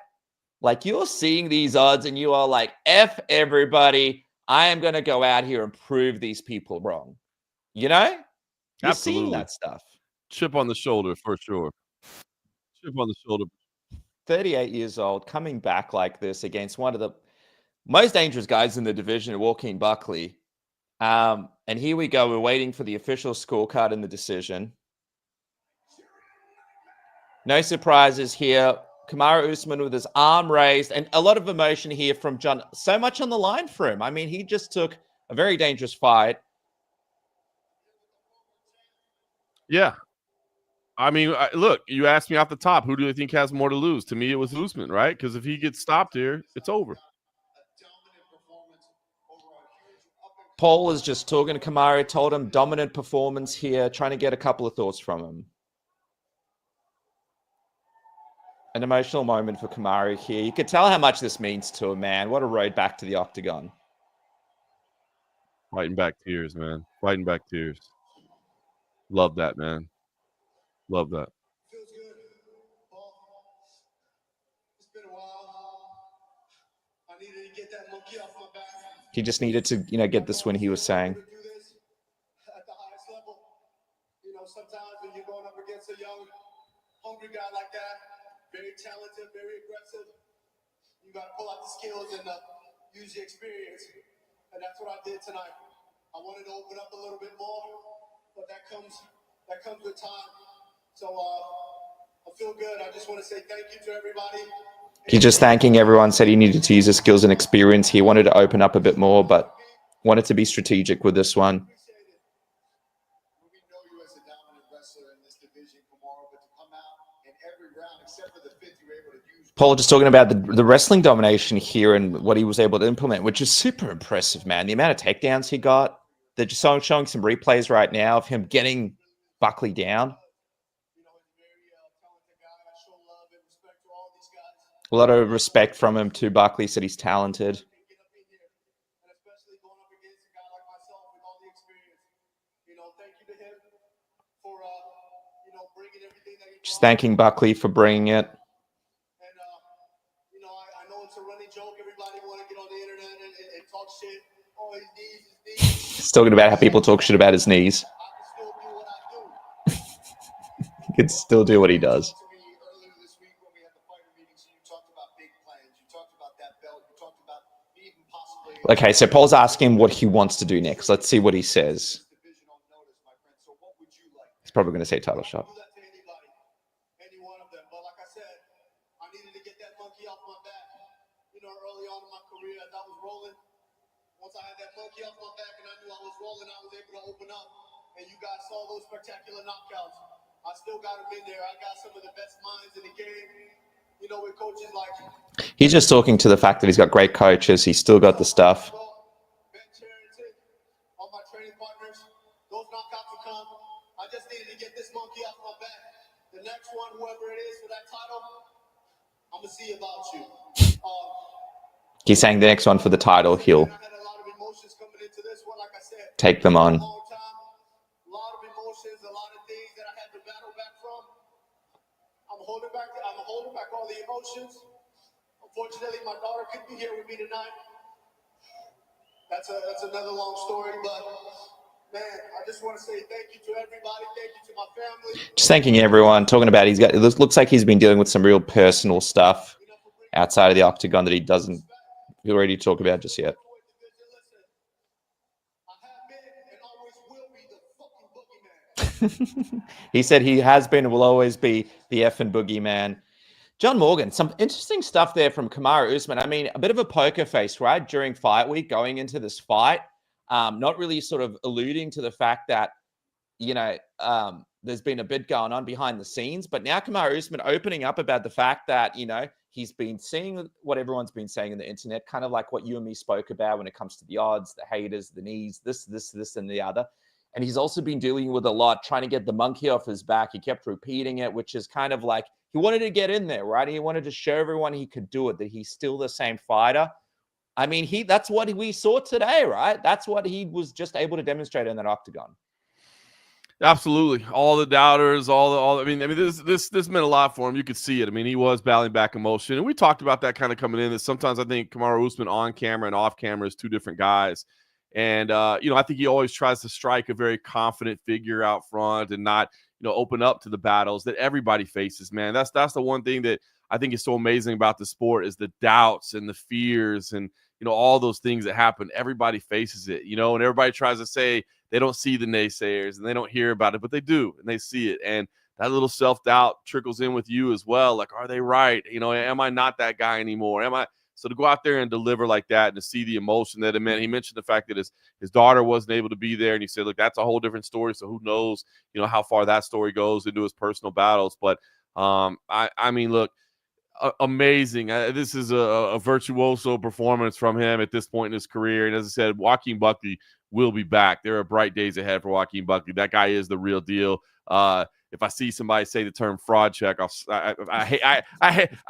Like, you're seeing these odds and you are like, F everybody, I am going to go out here and prove these people wrong. You're Absolutely. Seeing that stuff. Chip on the shoulder for sure. Chip on the shoulder. 38 years old, coming back like this against one of the most dangerous guys in the division, Joaquin Buckley. And here we go. We're waiting for the official scorecard in the decision. No surprises here. Kamaru Usman with his arm raised, and a lot of emotion here from John. So much on the line for him. I mean, he just took a very dangerous fight. Yeah. I mean, look, you asked me off the top, who do you think has more to lose? To me, it was Usman, right? Because if he gets stopped here, it's over. Paul is just talking to Kamaru, told him dominant performance here, trying to get a couple of thoughts from him. An emotional moment for Kamaru here. You could tell how much this means to him, man. What a road back to the octagon. Fighting back tears, man. Fighting back tears. Love that, man. Love that. Feels good, Paul. It's been a while. I needed to get that monkey off my back. He just needed to, get this win, he was saying. Do this at the highest level. Sometimes when you're going up against a young, hungry guy like that, very talented, very aggressive, you got to pull out the skills and use the experience. And that's what I did tonight. I wanted to open up a little bit more, but that comes with time. So I feel good. I just want to say thank you to everybody. He's just thanking everyone, said he needed to use his skills and experience. He wanted to open up a bit more, but wanted to be strategic with this one. We know you as a dominant wrestler in this division, Kamaru, but to come out in every round except for the fifth, you were able to use. Paul just talking about the wrestling domination here and what he was able to implement, which is super impressive, man. The amount of takedowns he got. They're just showing some replays right now of him getting Buckley down. A lot of respect from him to Buckley. Said he's talented. Just thanking Buckley for bringing it. I know it's a running joke. Everybody want to get on the internet and talk shit. Oh, his knees. He's talking about how people talk shit about his knees. He can still do what he does. Okay, so Paul's asking what he wants to do next. Let's see what he says. He's probably going to say title shot. Any one of them, but like I said, I needed to get that monkey off my back. Early on in my career, as I was rolling, once I had that monkey off my back and I knew I was rolling, I was able to open up. And you guys saw those spectacular knockouts. I still got them in there. I got some of the best minds in the game. With coaches like. He's just talking to the fact that he's got great coaches. He's still got the stuff. All my training partners, those knockouts will come. I just needed to get this monkey off my back. The next one, whoever it is for that title, I'm gonna see about you. He's saying the next one for the title, he'll I had a lot of emotions coming into this one, like I said. take them on. A long time, a lot of emotions, a lot of things that I had to battle back from. I'm holding back all the emotions. Unfortunately, my daughter couldn't be here with me tonight. That's another long story, but man, I just want to say thank you to everybody. Thank you to my family. Just thanking everyone, talking about it looks like he's been dealing with some real personal stuff outside of the octagon that he doesn't already talk about just yet. He said he has been and will always be the effing boogeyman. John Morgan, some interesting stuff there from Kamaru Usman. I mean, a bit of a poker face, right? During fight week, going into this fight, not really sort of alluding to the fact that, there's been a bit going on behind the scenes. But now Kamaru Usman opening up about the fact that, he's been seeing what everyone's been saying on the internet, kind of like what you and me spoke about when it comes to the odds, the haters, the knees, this, and the other. And he's also been dealing with a lot, trying to get the monkey off his back. He kept repeating it, which is kind of like he wanted to get in there, right? He wanted to show everyone he could do it, that he's still the same fighter. I mean, that's what we saw today, right? That's what he was just able to demonstrate in that octagon. Absolutely. All the doubters, I mean, this meant a lot for him. You could see it. I mean, he was battling back emotion. And we talked about that kind of coming in, that sometimes I think Kamaru Usman on camera and off camera is two different guys. And, I think he always tries to strike a very confident figure out front and not, open up to the battles that everybody faces, man. That's the one thing that I think is so amazing about the sport, is the doubts and the fears and, all those things that happen. Everybody faces it, and everybody tries to say they don't see the naysayers and they don't hear about it, but they do, and they see it. And that little self-doubt trickles in with you as well. Like, are they right? Am I not that guy anymore? So to go out there and deliver like that and to see the emotion that it meant. He mentioned the fact that his daughter wasn't able to be there, and he said, look, that's a whole different story. So who knows, how far that story goes into his personal battles. But I mean, look, amazing. This is a virtuoso performance from him at this point in his career. And as I said, Joaquin Buckley will be back. There are bright days ahead for Joaquin Buckley. That guy is the real deal. If I see somebody say the term fraud check, I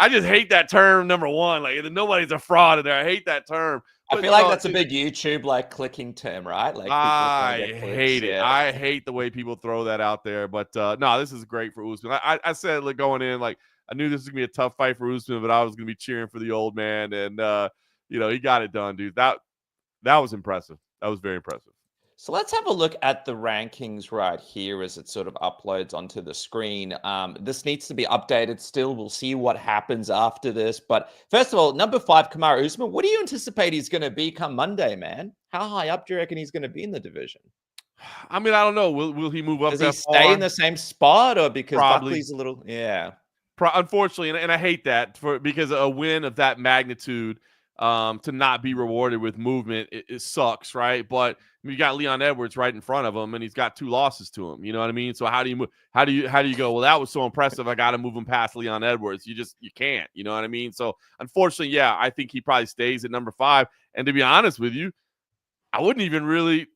just hate that term. Number one, like, nobody's a fraud in there. I hate that term. I feel like that's a big YouTube clicking term, right? Like, I hate it. I hate the way people throw that out there. But no, this is great for Usman. I said, like, going in, like, I knew this was gonna be a tough fight for Usman, but I was gonna be cheering for the old man, and he got it done, dude. That was impressive. That was very impressive. So let's have a look at the rankings right here as it sort of uploads onto the screen. This needs to be updated still. We'll see what happens after this. But first of all, number 5, Kamaru Usman. What do you anticipate he's going to be come Monday, man? How high up do you reckon he's going to be in the division? I mean, I don't know. Will he move up? Does he stay in the same spot, or because Buckley's a little, Unfortunately, and I hate that because a win of that magnitude to not be rewarded with movement, it sucks, right? But you got Leon Edwards right in front of him, and he's got 2 losses to him. You know what I mean? So how do you move? How do you go? Well, that was so impressive. I got to move him past Leon Edwards. You can't. You know what I mean? So unfortunately, yeah, I think he probably stays at number 5. And to be honest with you, I wouldn't even really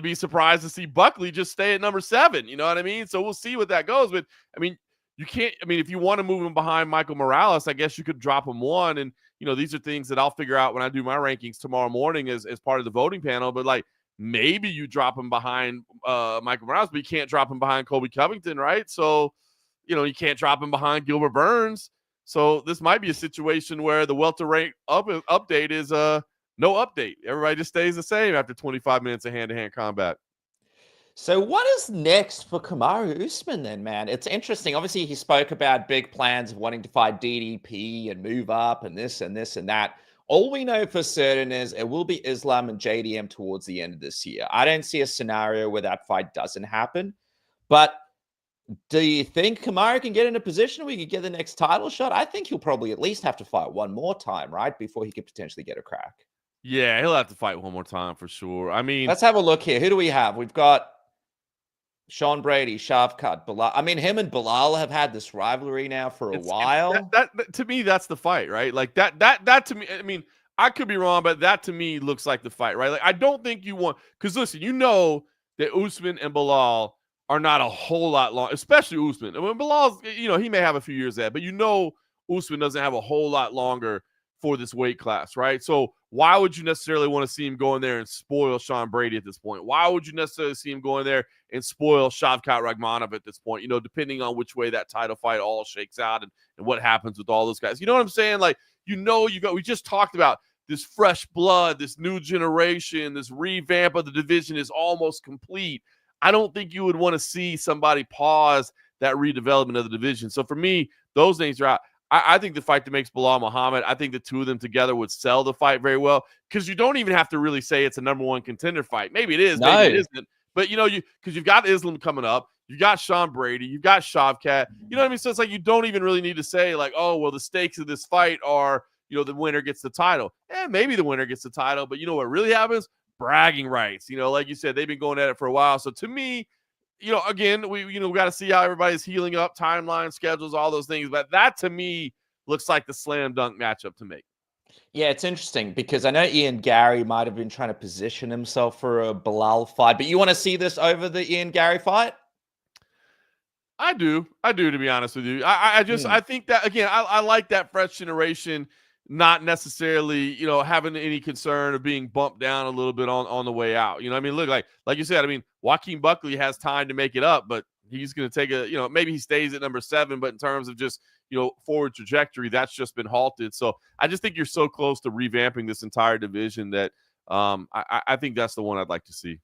be surprised to see Buckley just stay at number 7. You know what I mean? So we'll see what that goes. But I mean, you can't. I mean, if you want to move him behind Michael Morales, I guess you could drop him 1. And these are things that I'll figure out when I do my rankings tomorrow morning as part of the voting panel. But like, maybe you drop him behind Michael Morales, but you can't drop him behind Colby Covington, right? So, you can't drop him behind Gilbert Burns. So this might be a situation where the welterweight update is no update. Everybody just stays the same after 25 minutes of hand-to-hand combat. So what is next for Kamaru Usman then, man? It's interesting. Obviously, he spoke about big plans of wanting to fight DDP and move up and this and this and that. All we know for certain is it will be Islam and JDM towards the end of this year. I don't see a scenario where that fight doesn't happen. But do you think Kamaru can get in a position where he could get the next title shot? I think he'll probably at least have to fight one more time, right? Before he could potentially get a crack. Yeah, he'll have to fight one more time for sure. I mean, let's have a look here. Who do we have? We've got Sean Brady, Shavkat, Bilal. I mean, him and Bilal have had this rivalry now for a while. That to me, that's the fight, right? Like that to me, I mean, I could be wrong, but that to me looks like the fight, right? Like, I don't think you want, because listen, that Usman and Bilal are not a whole lot long, especially Usman. I mean, Bilal's, he may have a few years there, but Usman doesn't have a whole lot longer for this weight class, right? So why would you necessarily want to see him go in there and spoil Sean Brady at this point? Why would you necessarily see him go in there and spoil Shavkat Rakhmonov at this point, depending on which way that title fight all shakes out and what happens with all those guys? You know what I'm saying? Like, we just talked about this fresh blood, this new generation, this revamp of the division is almost complete. I don't think you would want to see somebody pause that redevelopment of the division. So for me, those names are out. I think the fight that makes Belal Muhammad, I think the two of them together would sell the fight very well, because you don't even have to really say it's a number one contender fight. Maybe it is, maybe it isn't. But, because you've got Islam coming up, you've got Sean Brady, you've got Shavkat. You know what I mean? So it's like you don't even really need to say, like, oh, well, the stakes of this fight are, the winner gets the title. Maybe the winner gets the title, but you know what really happens? Bragging rights. Like you said, they've been going at it for a while. So to me, again, we got to see how everybody's healing up, timeline, schedules, all those things. But that to me looks like the slam dunk matchup to make. Yeah, it's interesting because I know Ian Gary might have been trying to position himself for a Belal fight, but you want to see this over the Ian Gary fight? I do, to be honest with you. I think that, again, I like that fresh generation, not necessarily, having any concern of being bumped down a little bit on the way out. I mean, look, like you said, I mean, Joaquin Buckley has time to make it up, but he's going to take maybe he stays at number 7, but in terms of just, forward trajectory, that's just been halted. So I just think you're so close to revamping this entire division that I think that's the one I'd like to see.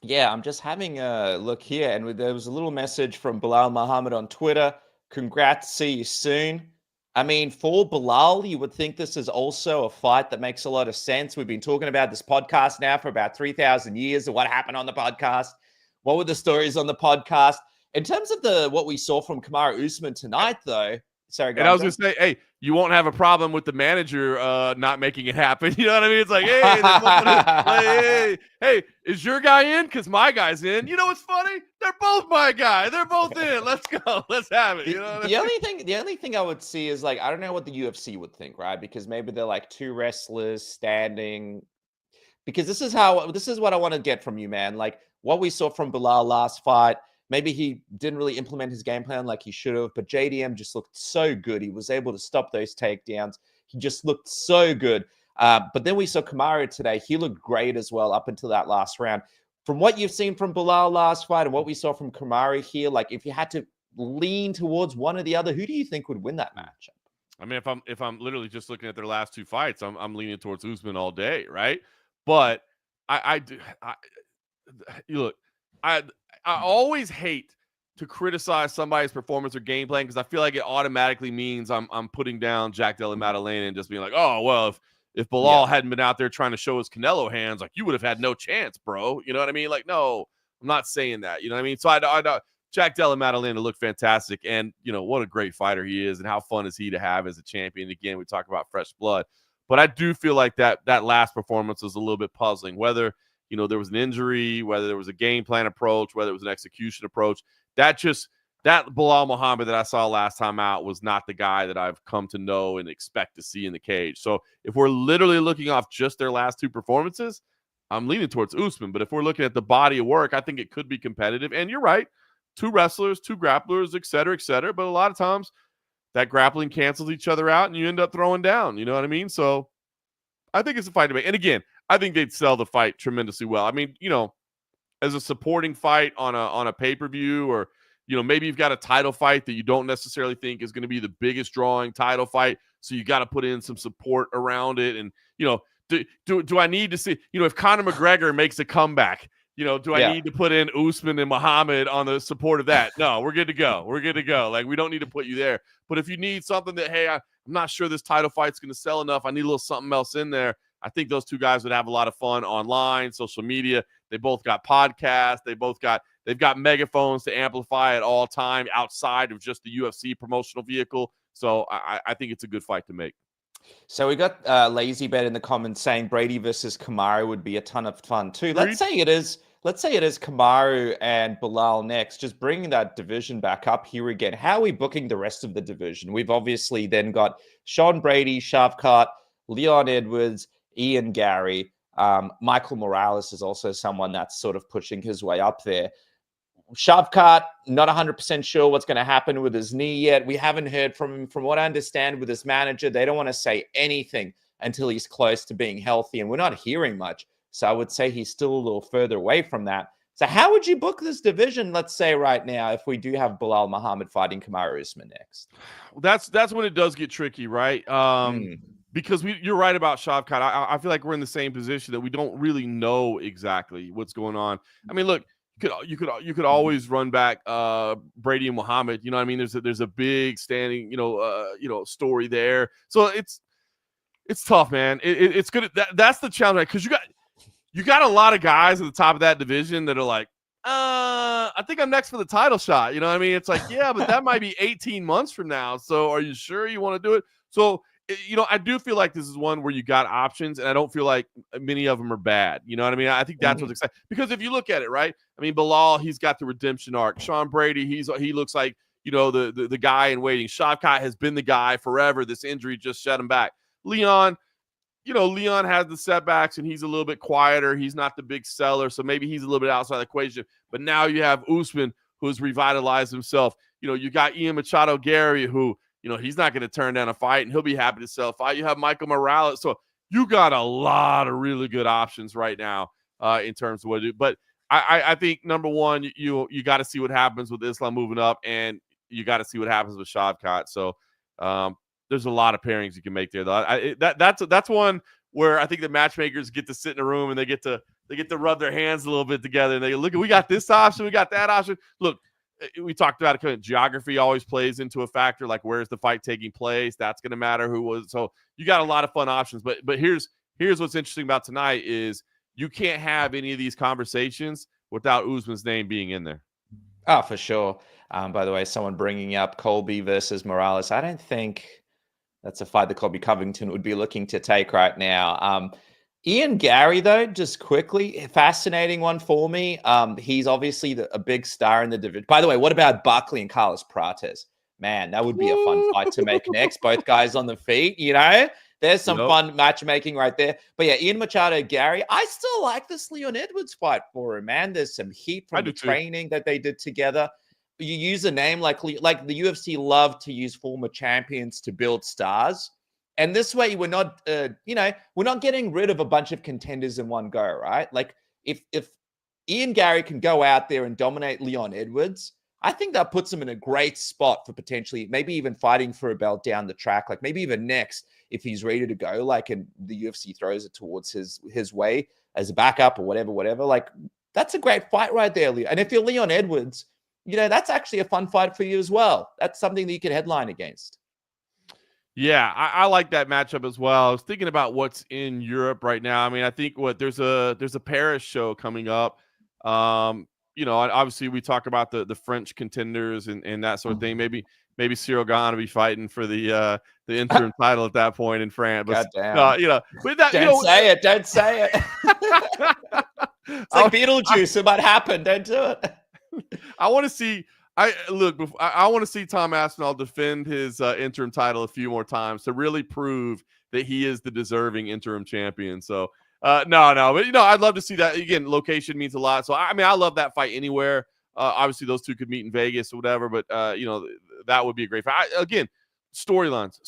Yeah, I'm just having a look here, and there was a little message from Belal Muhammad on Twitter. Congrats, see you soon. I mean, for Belal, you would think this is also a fight that makes a lot of sense. We've been talking about this podcast now for about 3,000 years, and what happened on the podcast. What were the stories on the podcast? In terms of what we saw from Kamaru Usman tonight, though, sorry, and I was going to say, hey, you won't have a problem with the manager not making it happen. You know what I mean? It's like, hey, is your guy in? Because my guy's in. You know what's funny? They're both my guy. They're both in. Let's go. Let's have it. The only thing I would see is, like, I don't know what the UFC would think, right? Because maybe they're like two wrestlers standing. Because this is what I want to get from you, man. Like what we saw from Belal last fight. Maybe he didn't really implement his game plan like he should have, but JDM just looked so good. He was able to stop those takedowns. He just looked so good. But then we saw Kamaru today. He looked great as well up until that last round. From what you've seen from Belal last fight and what we saw from Kamaru here, like if you had to lean towards one or the other, who do you think would win that matchup? I mean, if I'm literally just looking at their last two fights, I'm leaning towards Usman all day, right? But I always hate to criticize somebody's performance or game plan because I feel like it automatically means I'm putting down Jack Della Maddalena and just being like, oh, well, if Belal hadn't been out there trying to show his Canelo hands, like you would have had no chance, bro. You know what I mean? Like, no, I'm not saying that. You know what I mean? So I Jack Della Maddalena looked fantastic, and what a great fighter he is, and how fun is he to have as a champion. Again, we talk about fresh blood, but I do feel like that last performance was a little bit puzzling. Whether there was an injury, whether there was a game plan approach, whether it was an execution approach. That Belal Muhammad that I saw last time out was not the guy that I've come to know and expect to see in the cage. So if we're literally looking off just their last two performances, I'm leaning towards Usman. But if we're looking at the body of work, I think it could be competitive. And you're right, two wrestlers, two grapplers, et cetera, et cetera. But a lot of times that grappling cancels each other out and you end up throwing down. You know what I mean? So I think it's a fight to make. And again, I think they'd sell the fight tremendously well. I mean, as a supporting fight on a pay-per-view, or maybe you've got a title fight that you don't necessarily think is going to be the biggest drawing title fight, so you got to put in some support around it. And do I need to see if Conor McGregor makes a comeback, do I need to put in Usman and Muhammad on the support of that? No, we're good to go. Like, we don't need to put you there. But if you need something that, hey, I'm not sure this title fight's going to sell enough, I need a little something else in there, I think those two guys would have a lot of fun online, social media. They both got podcasts. They've got megaphones to amplify at all time outside of just the UFC promotional vehicle. So I think it's a good fight to make. So we got Lazy Bet in the comments saying Brady versus Kamaru would be a ton of fun too. Let's say it is Kamaru and Belal next. Just bringing that division back up here again. How are we booking the rest of the division? We've obviously then got Sean Brady, Shavkat, Leon Edwards, Ian Gary. Michael Morales is also someone that's sort of pushing his way up there. Shavkat, not 100% sure what's going to happen with his knee yet. We haven't heard from him. From what I understand with his manager, they don't want to say anything until he's close to being healthy, and we're not hearing much. So I would say he's still a little further away from that. So how would you book this division, let's say right now, if we do have Bilal Muhammad fighting Kamaru Usman next? That's when it does get tricky, right? Because you're right about Shavkat. I feel like we're in the same position that we don't really know exactly what's going on. I mean, look, you could always run back Brady and Muhammad. You know what I mean? There's a big standing, story there. So it's tough, man. It's good. That's the challenge, right? Because you got a lot of guys at the top of that division that are like, I think I'm next for the title shot. You know what I mean? It's like, yeah, but that might be 18 months from now. So are you sure you want to do it? So, I do feel like this is one where you got options, and I don't feel like many of them are bad. You know what I mean? I think that's what's exciting. Because if you look at it, right? I mean, Bilal, he's got the redemption arc. Sean Brady, he looks like, the guy in waiting. Shavkat has been the guy forever. This injury just set him back. Leon has the setbacks, and he's a little bit quieter. He's not the big seller, so maybe he's a little bit outside the equation. But now you have Usman, who's revitalized himself. You got Ian Machado Gary, who, he's not going to turn down a fight, and he'll be happy to sell a fight. You have Michael Morales. So you got a lot of really good options right now in terms of what to do. But I think, number one, you got to see what happens with Islam moving up, and you got to see what happens with Shavkat. So there's a lot of pairings you can make there, though. That's one where I think the matchmakers get to sit in a room and they get to rub their hands a little bit together, and they look, we got this option, we got that option. Look, we talked about it. Geography always plays into a factor, like where's the fight taking place. That's going to matter who was. So you got a lot of fun options. But here's what's interesting about tonight is you can't have any of these conversations without Usman's name being in there. Oh, for sure. By the way, someone bringing up Colby versus Morales. I don't think that's a fight that Colby Covington would be looking to take right now. Ian Gary, though, just quickly, fascinating one for me. He's obviously a big star in the division. By the way, what about Buckley and Carlos Prates? Man, that would be a fun fight to make next. Both guys on the feet, There's some fun matchmaking right there. But yeah, Ian Machado Gary, I still like this Leon Edwards fight for him, man. There's some heat from the training that they did together. You use a name like the UFC love to use former champions to build stars. And this way, we're not, we're not getting rid of a bunch of contenders in one go, right? Like if Ian Gary can go out there and dominate Leon Edwards, I think that puts him in a great spot for potentially maybe even fighting for a belt down the track, like maybe even next if he's ready to go, like, and the UFC throws it towards his way as a backup or whatever. Like that's a great fight right there, Leo. And if you're Leon Edwards, that's actually a fun fight for you as well. That's something that you could headline against. Yeah, I like that matchup as well. I was thinking about what's in Europe right now. I mean, I think there's a Paris show coming up. Obviously we talk about the French contenders and that sort of thing. Maybe Cyril Gane will be fighting for the interim title at that point in France. But with that, don't say it. It's like Beetlejuice. It might happen. Don't do it. I want to see. I want to see Tom Aspinall defend his interim title a few more times to really prove that he is the deserving interim champion. So but I'd love to see that. Again, location means a lot. So I love that fight anywhere. Obviously, those two could meet in Vegas or whatever. But that would be a great fight. Again, storylines.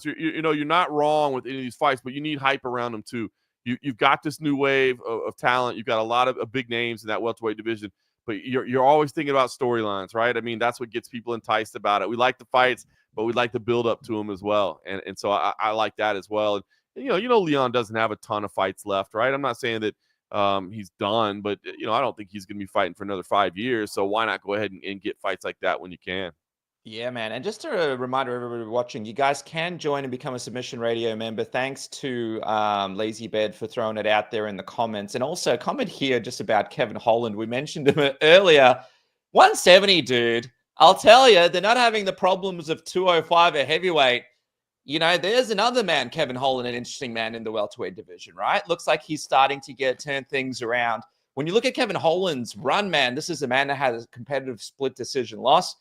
You're not wrong with any of these fights, but you need hype around them too. You've got this new wave of talent. You've got a lot of big names in that welterweight division. But you're always thinking about storylines, right? I mean, that's what gets people enticed about it. We like the fights, but we like the build up to them as well. And so I like that as well. And Leon doesn't have a ton of fights left, right? I'm not saying that he's done, but I don't think he's going to be fighting for another 5 years. So why not go ahead and get fights like that when you can? Yeah, man. And just a reminder, everybody watching, you guys can join and become a Submission Radio member. Thanks to Lazy Bed for throwing it out there in the comments. And also comment here just about Kevin Holland. We mentioned him earlier. 170, dude. I'll tell you, they're not having the problems of 205 or heavyweight. There's another man, Kevin Holland, an interesting man in the welterweight division, right? Looks like he's starting to turn things around. When you look at Kevin Holland's run, man, this is a man that has a competitive split decision loss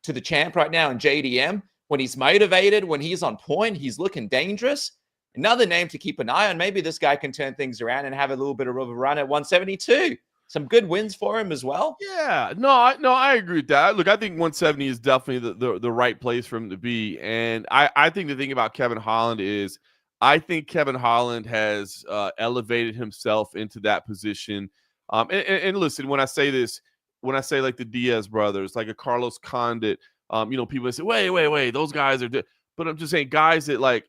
to the champ right now in JDM. When he's motivated, when he's on point, he's looking dangerous. Another name to keep an eye on. Maybe this guy can turn things around and have a little bit of a run at 172. Some good wins for him as well. Yeah, no, I agree with that. Look, I think 170 is definitely the right place for him to be. And I think the thing about Kevin Holland is I think Kevin Holland has elevated himself into that position. And listen, when I say this, when I say like the Diaz brothers, like a Carlos Condit, people say, wait, those guys are but I'm just saying guys that like,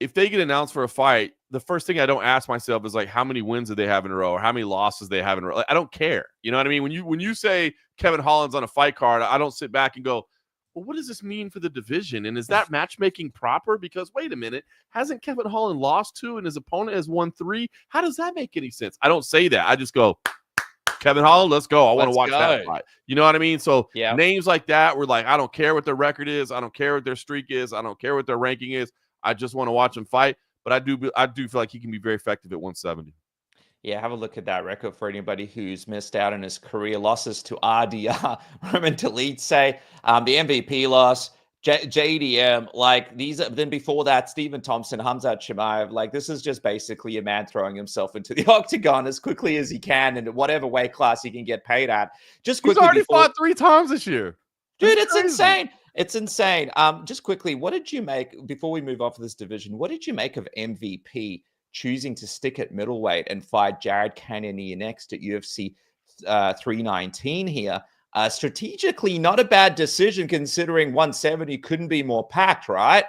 if they get announced for a fight, the first thing I don't ask myself is like, how many wins do they have in a row or how many losses they have in a row? Like, I don't care. You know what I mean? When you say Kevin Holland's on a fight card, I don't sit back and go, well, what does this mean for the division? And is that matchmaking proper? Because wait a minute, hasn't Kevin Holland lost 2 and his opponent has won 3? How does that make any sense? I don't say that. I just go, Kevin Holland, let's go. I want to watch that fight. You know what I mean? So names like that were like, I don't care what their record is. I don't care what their streak is. I don't care what their ranking is. I just want to watch him fight. But I do feel like he can be very effective at 170. Yeah, have a look at that record for anybody who's missed out on his career. Losses to RDR, Roman Talitze, the MVP loss, JDM, like these. Then before that, Stephen Thompson, Hamzat Chimaev. Like this is just basically a man throwing himself into the octagon as quickly as he can and whatever weight class he can get paid at. Just quickly, he's already fought 3 times this year. Dude, it's insane. It's insane. Just quickly, what did you make, before we move off of this division, what did you make of MVP choosing to stick at middleweight and fight Jared Cannonier next at UFC 319 here? Strategically, not a bad decision considering 170 couldn't be more packed, right?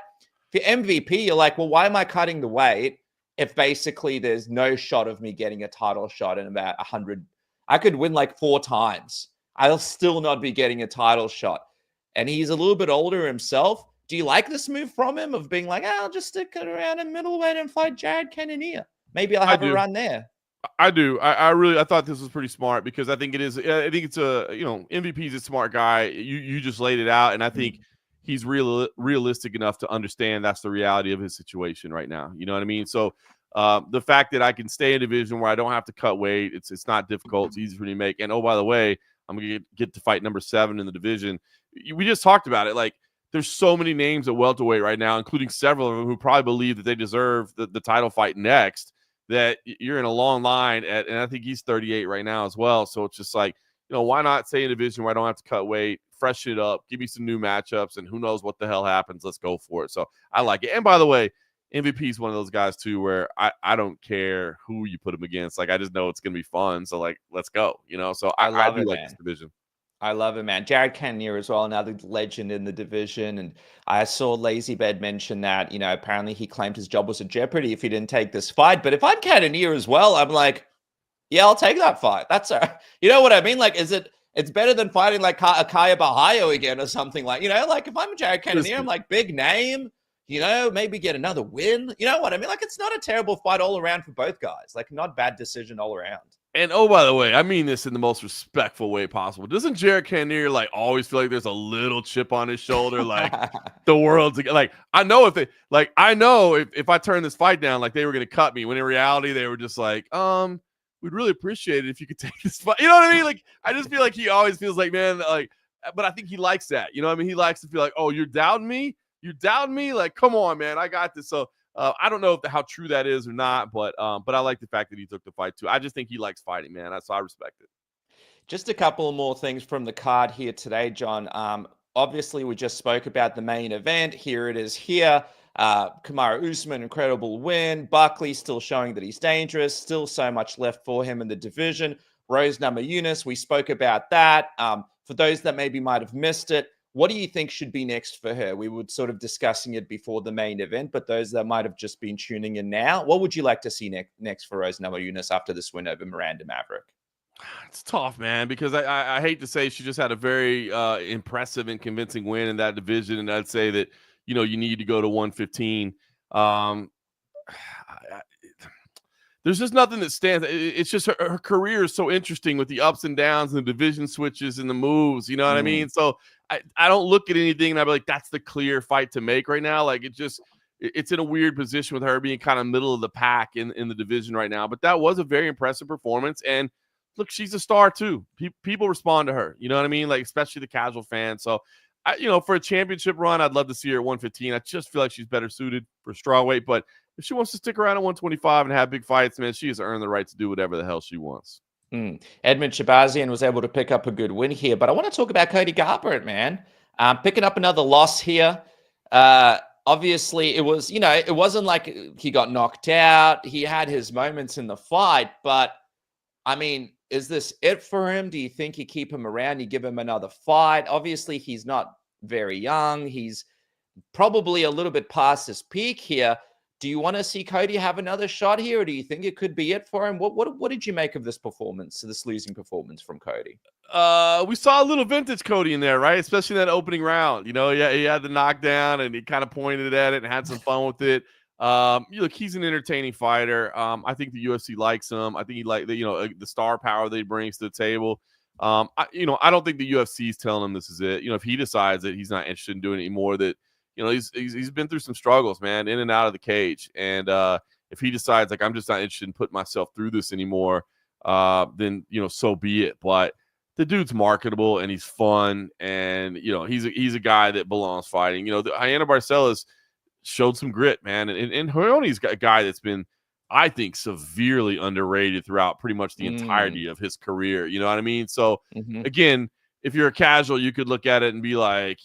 For MVP, you're like, well, why am I cutting the weight if basically there's no shot of me getting a title shot in about 100? I could win like 4 times. I'll still not be getting a title shot. And he's a little bit older himself. Do you like this move from him of being like, I'll just stick it around in middleweight and fight Jared Cannonier? Maybe I'll have a run there. I do. I thought this was pretty smart because I think it is. I think it's MVP's a smart guy. You just laid it out, and I think he's realistic enough to understand that's the reality of his situation right now. You know what I mean? So the fact that I can stay in a division where I don't have to cut weight, it's not difficult. It's easy for me to make. And oh, by the way, I'm gonna get to fight number 7 in the division. We just talked about it. Like, there's so many names at welterweight right now, including several of them who probably believe that they deserve the title fight next, that you're in a long line at, and I think he's 38 right now as well. So it's just like, why not stay in a division where I don't have to cut weight, freshen it up, give me some new matchups, and who knows what the hell happens. Let's go for it. So I like it. And by the way, MVP is one of those guys too, where I don't care who you put him against. Like, I just know it's going to be fun. So like, let's go, So I do like this division. I love him, man. Jared Cannonier as well, another legend in the division. And I saw Lazy Bed mention that, apparently he claimed his job was in jeopardy if he didn't take this fight. But if I'm Cannonier as well, I'm like, yeah, I'll take that fight. That's you know what I mean? Like, it's better than fighting like Akaya Bahayo again or something like, like if I'm Jared Cannonier, I'm like, big name, maybe get another win. You know what I mean? Like, it's not a terrible fight all around for both guys. Like, not bad decision all around. And oh, by the way, I mean this in the most respectful way possible. Doesn't Jared Cannonier like always feel like there's a little chip on his shoulder, like the world's like? I know if I turn this fight down, like they were gonna cut me. When in reality, they were just like, we'd really appreciate it if you could take this fight. You know what I mean? Like, I just feel like he always feels like, man, like. But I think he likes that. You know what I mean? He likes to feel like, oh, you're doubting me? You doubting me? Like, come on, man, I got this. So. I don't know how true that is or not, but I like the fact that he took the fight too. I just think he likes fighting, man. So I respect it. Just a couple more things from the card here today, John. Obviously, we just spoke about the main event. Here it is here. Kamaru Usman, incredible win. Buckley still showing that he's dangerous. Still so much left for him in the division. Rose Namajunas, we spoke about that. For those that maybe might have missed it, what do you think should be next for her? We were sort of discussing it before the main event, but those that might have just been tuning in now, what would you like to see next for Rose Namajunas after this win over Miranda Maverick? It's tough, man, because I hate to say she just had a very impressive and convincing win in that division, and I'd say that, you need to go to 115. There's just nothing that stands. It's just her career is so interesting with the ups and downs and the division switches and the moves. You know what I mean? So I don't look at anything and I'd be like, that's the clear fight to make right now. Like, it's in a weird position with her being kind of middle of the pack in the division right now. But that was a very impressive performance. And look, she's a star too. People respond to her. You know what I mean? Like, especially the casual fans. So, for a championship run, I'd love to see her at 115. I just feel like she's better suited for strawweight. But if she wants to stick around at 125 and have big fights, man, she has earned the right to do whatever the hell she wants. Edmund Shabazian was able to pick up a good win here, but I want to talk about Cody Garbrandt, man. Picking up another loss here. Obviously, it was, it wasn't like he got knocked out. He had his moments in the fight, but I mean, is this it for him? Do you think you keep him around? You give him another fight? Obviously, he's not very young. He's probably a little bit past his peak here. Do you want to see Cody have another shot here, or do you think it could be it for him? What did you make of this performance, this losing performance from Cody? We saw a little vintage Cody in there, right? Especially in that opening round. He had the knockdown and he kind of pointed at it and had some fun with it. Look, he's an entertaining fighter. I think the UFC likes him. I think he the star power that he brings to the table. I don't think the UFC is telling him this is it. If he decides that he's not interested in doing it anymore, that he's been through some struggles, man, in and out of the cage. And if he decides like I'm just not interested in putting myself through this anymore, then so be it. But the dude's marketable and he's fun, and he's a guy that belongs fighting. Diana Barcelos showed some grit, man, and Heroni's a guy that's been, I think, severely underrated throughout pretty much the entirety of his career. You know what I mean? So again, if you're a casual, you could look at it and be like,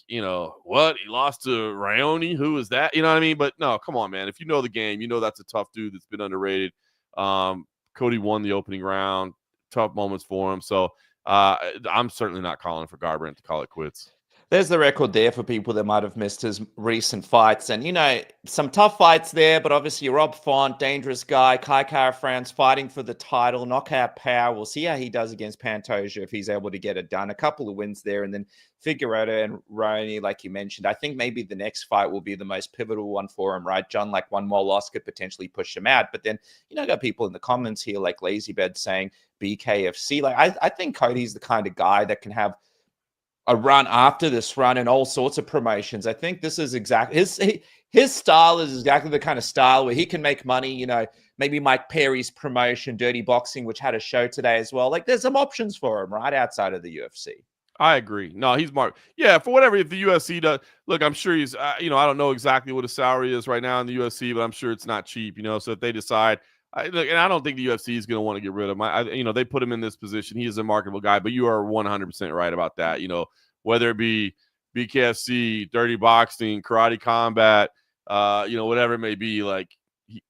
what? He lost to Raoni? Who is that? You know what I mean? But no, come on, man. If you know the game, that's a tough dude that's been underrated. Cody won the opening round. Tough moments for him. So I'm certainly not calling for Garbrandt to call it quits. There's the record there for people that might have missed his recent fights. And, some tough fights there, but obviously Rob Font, dangerous guy, Kai Kara-France fighting for the title, knockout power. We'll see how he does against Pantoja if he's able to get it done. A couple of wins there, and then Figueroa and Raoni, like you mentioned. I think maybe the next fight will be the most pivotal one for him, right, John? Like one more loss could potentially push him out. But then, I got people in the comments here like LazyBed saying BKFC. Like I think Cody's the kind of guy that can have a run after this run and all sorts of promotions. I think this is exactly his style is exactly the kind of style where he can make money. Maybe Mike Perry's promotion, Dirty Boxing, which had a show today as well. Like there's some options for him right outside of the UFC. I agree. No, he's smart. Yeah, for whatever, if the UFC does, look, I'm sure he's, I don't know exactly what his salary is right now in the UFC, but I'm sure it's not cheap, so if they decide, and I don't think the UFC is going to want to get rid of him. They put him in this position. He is a marketable guy, but you are 100% right about that. Whether it be BKFC, Dirty Boxing, Karate Combat, whatever it may be, like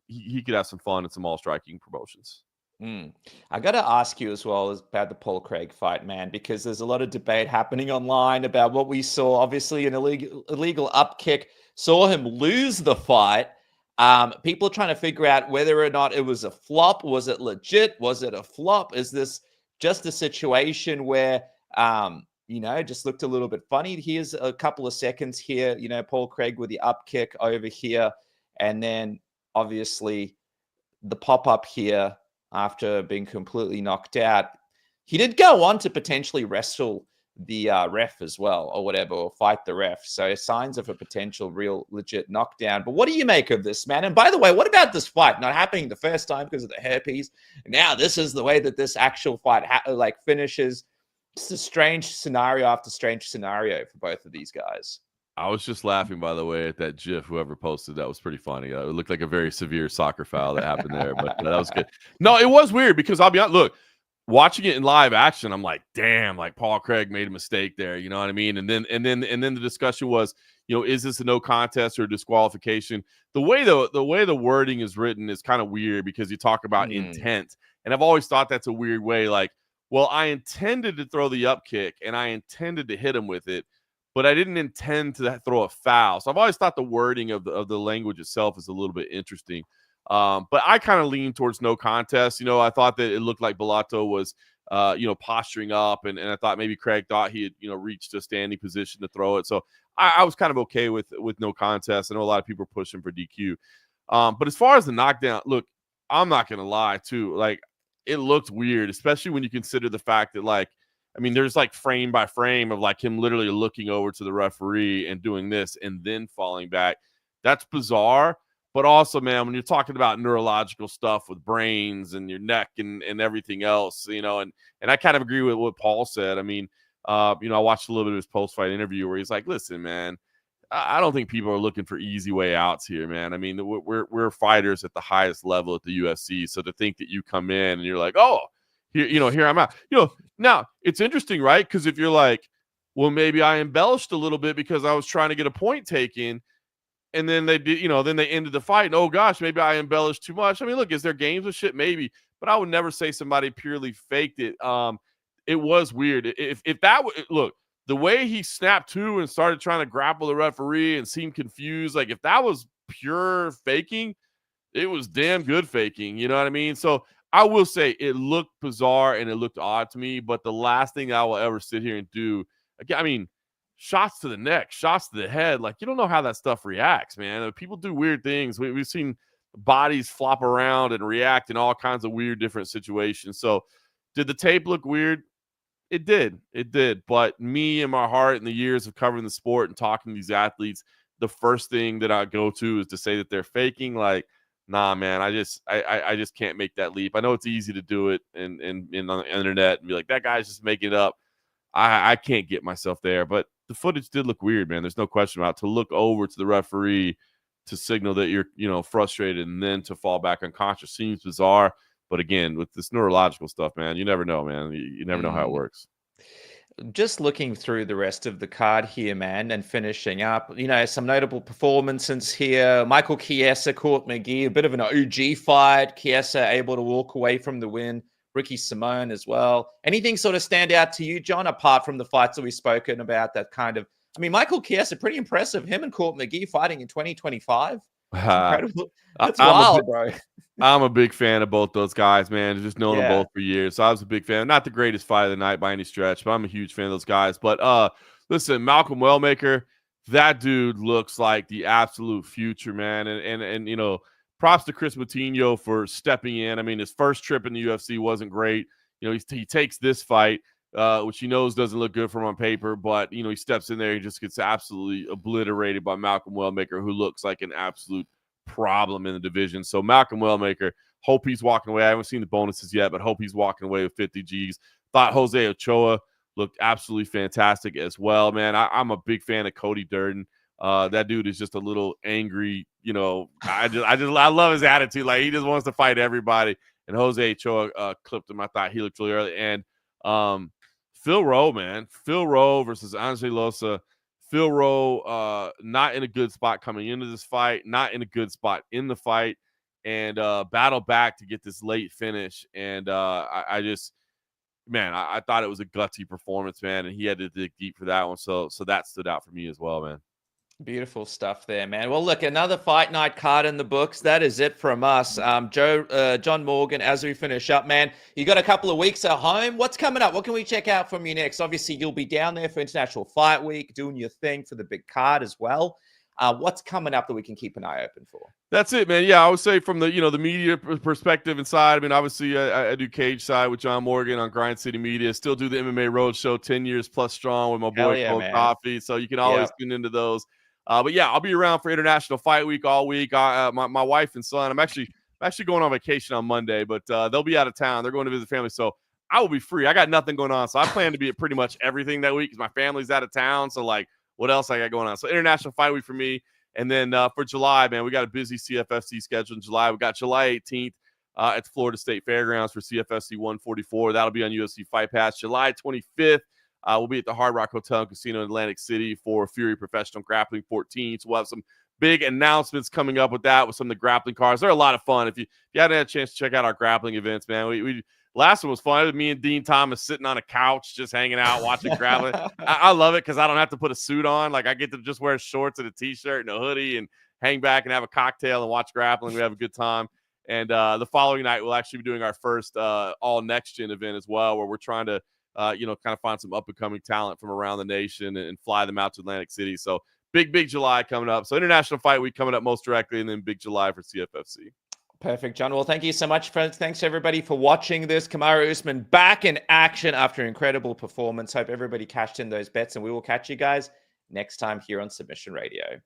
he could have some fun at some all striking promotions. I got to ask you as well about the Paul Craig fight, man, because there's a lot of debate happening online about what we saw. Obviously, an illegal up kick, saw him lose the fight. People are trying to figure out whether or not it was a flop. Was it legit? Was it a flop? Is this just a situation where, just looked a little bit funny? Here's a couple of seconds here, Paul Craig with the up kick over here. And then obviously the pop up here after being completely knocked out. He did go on to potentially wrestle the ref as well or whatever, or fight the ref. So signs of a potential real legit knockdown. But what do you make of this, man? And by the way, what about this fight not happening the first time because of the herpes? Now this is the way that this actual fight finishes. It's a strange scenario after strange scenario for both of these guys. I was just laughing, by the way, at that GIF. Whoever posted that was pretty funny. It looked like a very severe soccer foul that happened there, but that was good. No, it was weird because I'll be honest. Look, watching it in live action, I'm like, damn, like Paul Craig made a mistake there. You know what I mean? And then the discussion was, is this a no contest or disqualification? The way the wording is written is kind of weird because you talk about intent, and I've always thought that's a weird way. Like, well, I intended to throw the up kick and I intended to hit him with it, but I didn't intend to throw a foul. So I've always thought the wording of the language itself is a little bit interesting. But I kind of lean towards no contest. I thought that it looked like Bellato was, posturing up, and I thought maybe Craig thought he had, reached a standing position to throw it. So I was kind of okay with no contest. I know a lot of people are pushing for DQ. But as far as the knockdown, look, I'm not going to lie too. Like, it looked weird, especially when you consider the fact that, there's like frame by frame of like him literally looking over to the referee and doing this and then falling back. That's bizarre. But also, man, when you're talking about neurological stuff with brains and your neck and everything else, and I kind of agree with what Paul said. I watched a little bit of his post-fight interview where he's like, listen, man, I don't think people are looking for easy way outs here, man. We're fighters at the highest level at the UFC. So to think that you come in and you're like, oh, here I'm out. Now it's interesting, right? Because if you're like, well, maybe I embellished a little bit because I was trying to get a point taken, and then they did, then they ended the fight. And, oh gosh, maybe I embellished too much. I mean, look, is there games of shit? Maybe, but I would never say somebody purely faked it. It was weird. If that look, the way he snapped to and started trying to grapple the referee and seemed confused, like if that was pure faking, it was damn good faking. You know what I mean? So I will say it looked bizarre and it looked odd to me, but the last thing I will ever sit here and do, again, I mean, shots to the neck, shots to the head, like you don't know how that stuff reacts, man. People do weird things. We've seen bodies flop around and react in all kinds of weird different situations. So did the tape look weird? It did. But me and my heart and the years of covering the sport and talking to these athletes, the first thing that I go to is to say that they're faking. Like, nah, man, I just can't make that leap. I know it's easy to do it and on the internet and be like, that guy's just making it up. I can't get myself there. But the footage did look weird, man. There's no question about it. To look over to the referee to signal that you're, frustrated and then to fall back unconscious seems bizarre. But again, with this neurological stuff, man, you never know, man. You never know how it works. Just looking through the rest of the card here, man, and finishing up, some notable performances here. Michael Chiesa caught McGee, a bit of an OG fight. Chiesa able to walk away from the win. Ricky Simone as well. Anything sort of stand out to you, John, apart from the fights that we've spoken about that kind of, Michael Chiesa, pretty impressive. Him and Court McGee fighting in 2025. Incredible. That's wild, bro. I'm a big fan of both those guys, man. Just known them both for years. So I was a big fan. Not the greatest fight of the night by any stretch, but I'm a huge fan of those guys. But listen, Malcolm Wellmaker, that dude looks like the absolute future, man. And props to Chris Moutinho for stepping in. I mean, his first trip in the UFC wasn't great. He takes this fight, which he knows doesn't look good for him on paper, but he steps in there, he just gets absolutely obliterated by Malcolm Wellmaker, who looks like an absolute problem in the division. So Malcolm Wellmaker, hope he's walking away. I haven't seen the bonuses yet, but hope he's walking away with 50 G's. Thought Jose Ochoa looked absolutely fantastic as well, man. I'm a big fan of Cody Durden. That dude is just a little angry, I love his attitude. Like, he just wants to fight everybody. And Jose Ochoa clipped him. I thought he looked really early. And Phil Rowe, man. Phil Rowe versus Ange Losa. Phil Rowe not in a good spot coming into this fight, not in a good spot in the fight, and battled back to get this late finish. And I thought it was a gutsy performance, man, and he had to dig deep for that one. So that stood out for me as well, man. Beautiful stuff there, man. Well, look, another fight night card in the books. That is it from us. John Morgan, as we finish up, man, you got a couple of weeks at home. What's coming up? What can we check out from you next? Obviously, you'll be down there for International Fight Week, doing your thing for the big card as well. What's coming up that we can keep an eye open for? That's it, man. Yeah, I would say from the the media perspective inside. I mean, obviously, I do Cage Side with John Morgan on Grind City Media. Still do the MMA Roadshow 10 years plus strong with my boy Cole Coffee. So you can always tune into those. But yeah, I'll be around for International Fight Week all week. My wife and son, I'm actually going on vacation on Monday, but they'll be out of town. They're going to visit family, so I will be free. I got nothing going on, so I plan to be at pretty much everything that week because my family's out of town. So like, what else I got going on? So International Fight Week for me, and then for July, man, we got a busy CFFC schedule in July. We got July 18th at the Florida State Fairgrounds for CFFC 144. That'll be on UFC Fight Pass. July 25th. We'll be at the Hard Rock Hotel and Casino in Atlantic City for Fury Professional Grappling 14. So we'll have some big announcements coming up with that, with some of the grappling cards. They're a lot of fun. If you haven't had a chance to check out our grappling events, man, we last one was fun. Me and Dean Thomas sitting on a couch, just hanging out, watching grappling. I love it because I don't have to put a suit on. Like, I get to just wear shorts and a T-shirt and a hoodie and hang back and have a cocktail and watch grappling. We have a good time. And the following night, we'll actually be doing our first all next-gen event as well, where we're trying to kind of find some up-and-coming talent from around the nation and fly them out to Atlantic City. So big July coming up. So International Fight Week coming up most directly, and then big July for CFFC. Perfect, John. Well, thank you so much, friends. Thanks, everybody, for watching this. Kamaru Usman back in action after an incredible performance. Hope everybody cashed in those bets, and we will catch you guys next time here on Submission Radio.